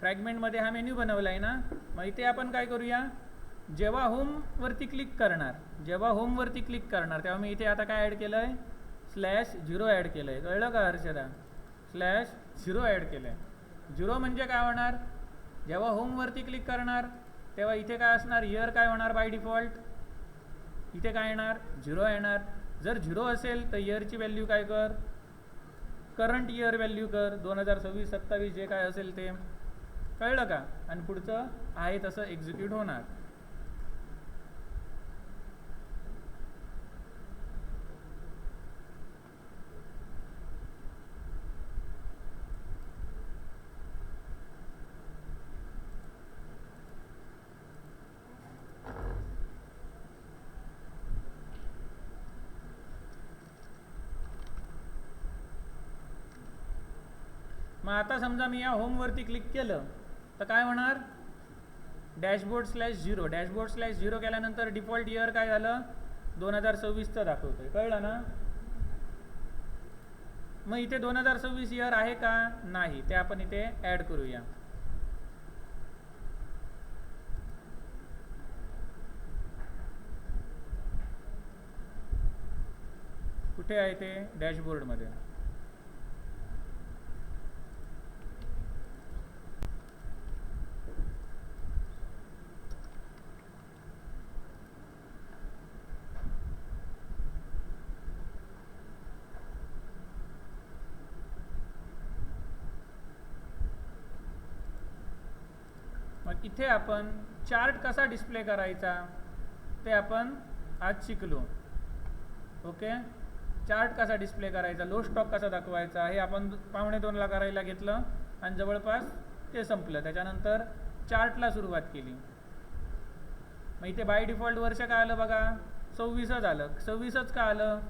फ्रॅगमेंटमध्ये हा मेन्यू बनवला आहे ना, मग इथे आपण काय करूया, जेव्हा होमवरती क्लिक करणार, तेव्हा मी इथे आता काय ॲड केलं आहे, /0 ॲड केलं आहे. कळलं का हर्षदा, /0 ॲड केलं आहे. 0 म्हणजे काय होणार, जेव्हा होमवरती क्लिक करणार तेव्हा इथे काय असणार, इयर काय होणार बाय डिफॉल्ट, इथे काय येणार, 0 येणार. जर 0 असेल तर इयरची व्हॅल्यू काय कर, करंट इयर व्हॅल्यू कर, 2026, 27 जे काय असेल ते. कळलं का, आणि पुढचं आहे तसं एक्झिक्यूट होणार. मग आता समजा मी या होमवरती क्लिक केलं तर काय होणार, डॅशबोर्ड/0 केल्यानंतर डिफॉल्ट इयर काय झालं, 2026चं दाखवतोय. कळलं ना. मग इथे 2026 इयर आहे का, नाही, ते आपण इथे ॲड करूया. कुठे आहे ते, डॅशबोर्डमध्ये. मग इथे आपण चार्ट कसा डिस्प्ले करायचा ते आपण आज शिकलो. ओके, चार्ट कसा डिस्प्ले करायचा, लो स्टॉक कसा दाखवायचा, हे आपण 1:45ला करायला घेतलं आणि जवळपास ते संपलं. त्याच्यानंतर चार्टला सुरुवात केली. मग इथे बाय डिफॉल्ट वर्ष काय आलं बघा, 26च आलं. 26च का आलं,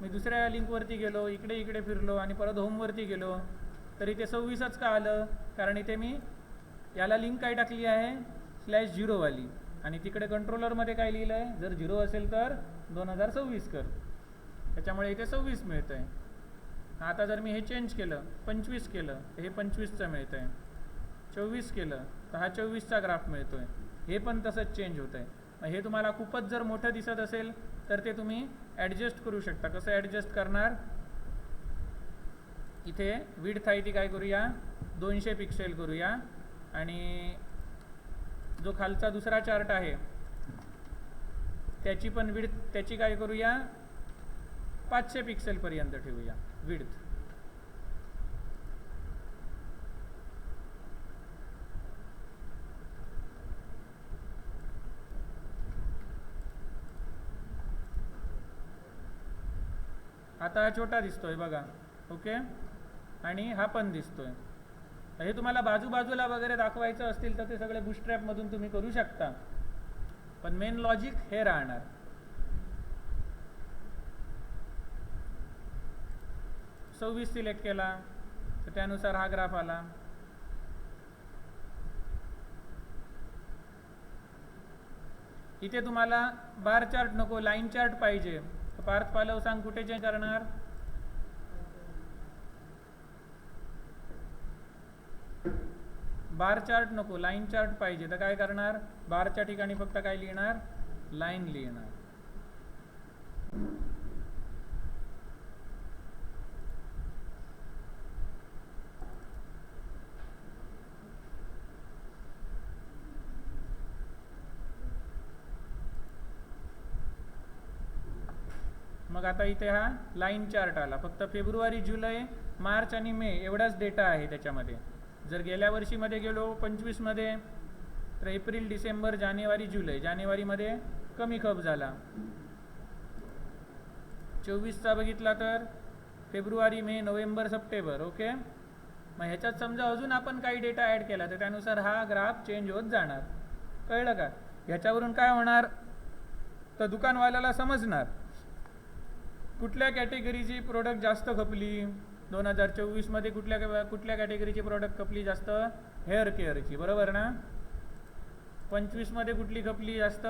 मी दुसऱ्या लिंकवरती गेलो, इकडे फिरलो आणि परत होमवरती गेलो तर इथे 26च का आलं, कारण इथे मी याला लिंक काय टाकली आहे, /0 वाली, आणि तिकडे कंट्रोलरमध्ये काय लिहिलं आहे, जर 0 असेल तर 2026 कर, त्याच्यामुळे इथे 26 मिळतं आहे. आता जर मी हे चेंज केलं, 25 केलं तर हे 25चं मिळतं आहे, 24 केलं तर हा 24चा ग्राफ मिळतो आहे. हे पण तसंच चेंज होतं आहे. हे तुम्हाला खूपच जर मोठं दिसत असेल तर ते तुम्ही ॲडजस्ट करू शकता. कसं ॲडजस्ट करणार, इथे विड्थ आहे ती काय करूया, 200 पिक्सेल करूया, आणि जो खालचा दुसरा चार्ट आहे त्याची पण विड्थ, त्याची काय करूया, 500 पिक्सेलपर्यंत ठेवूया. विड्थ. आता हा छोटा दिसतोय बघा, ओके, आणि हा पण दिसतोय. हे तुम्हाला बाजूबाजूला वगैरे दाखवायचं असतील तर ते सगळे बूटस्ट्रॅपमधून तुम्ही करू शकता, पण मेन लॉजिक हे राहणार. सव्वीस सिलेक्ट केला तर त्यानुसार हा ग्राफ आला. इथे तुम्हाला बार चार्ट नको, लाईन चार्ट पाहिजे, तर पार्थ पालव सांग कुठे चेंज करणार? बार चार्ट नको, लाईन चार्ट पाहिजे, तर काय करणार? बारच्या ठिकाणी फक्त काय लिहिणार? लाईन लिहिणार. मग आता इथे हा लाईन चार्ट आला. फक्त फेब्रुवारी, जुलै, मार्च आणि मे एवढाच डेटा आहे त्याच्यामध्ये. जर गेल्या वर्षीमध्ये गेलो 25मध्ये, तर एप्रिल, डिसेंबर, जानेवारी, जुलै, जानेवारीमध्ये कमी खप झाला. 24चा बघितला तर फेब्रुवारी, मे, नोव्हेंबर, सप्टेंबर, ओके. मग ह्याच्यात समजा अजून आपण काही डेटा ॲड केला तर त्यानुसार हा ग्राफ चेंज होत जाणार. कळलं का? ह्याच्यावरून काय होणार तर दुकानवाल्याला समजणार कुठल्या कॅटेगरीची प्रोडक्ट जास्त खपली. 2024मध्ये कुठल्या कॅटेगरीची प्रोडक्ट खपली जास्त? हेअर केअरची, बरोबर ना. 25मध्ये कुठली खपली जास्त?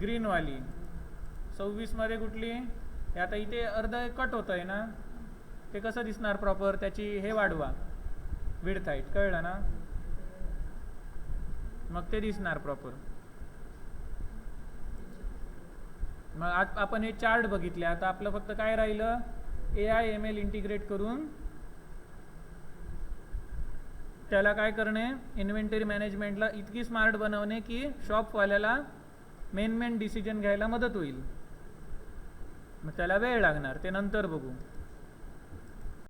ग्रीनवाली. 26मध्ये कुठली? आता इथे अर्ध कट होतं आहे ना, ते कसं दिसणार प्रॉपर? त्याची हे वाढवा, विड्थ हाईट, कळलं ना. मग ते दिसणार प्रॉपर. मग आज आपण हे चार्ट बघितले. आता आपलं फक्त काय राहिलं? AI/ML इंटिग्रेट करून त्याला काय करणे? इन्व्हेंटरी मॅनेजमेंटला इतकी स्मार्ट बनवणे की शॉपवाल्याला मेन डिसिजन घ्यायला मदत होईल. मग त्याला वेळ लागणार, ते नंतर बघू.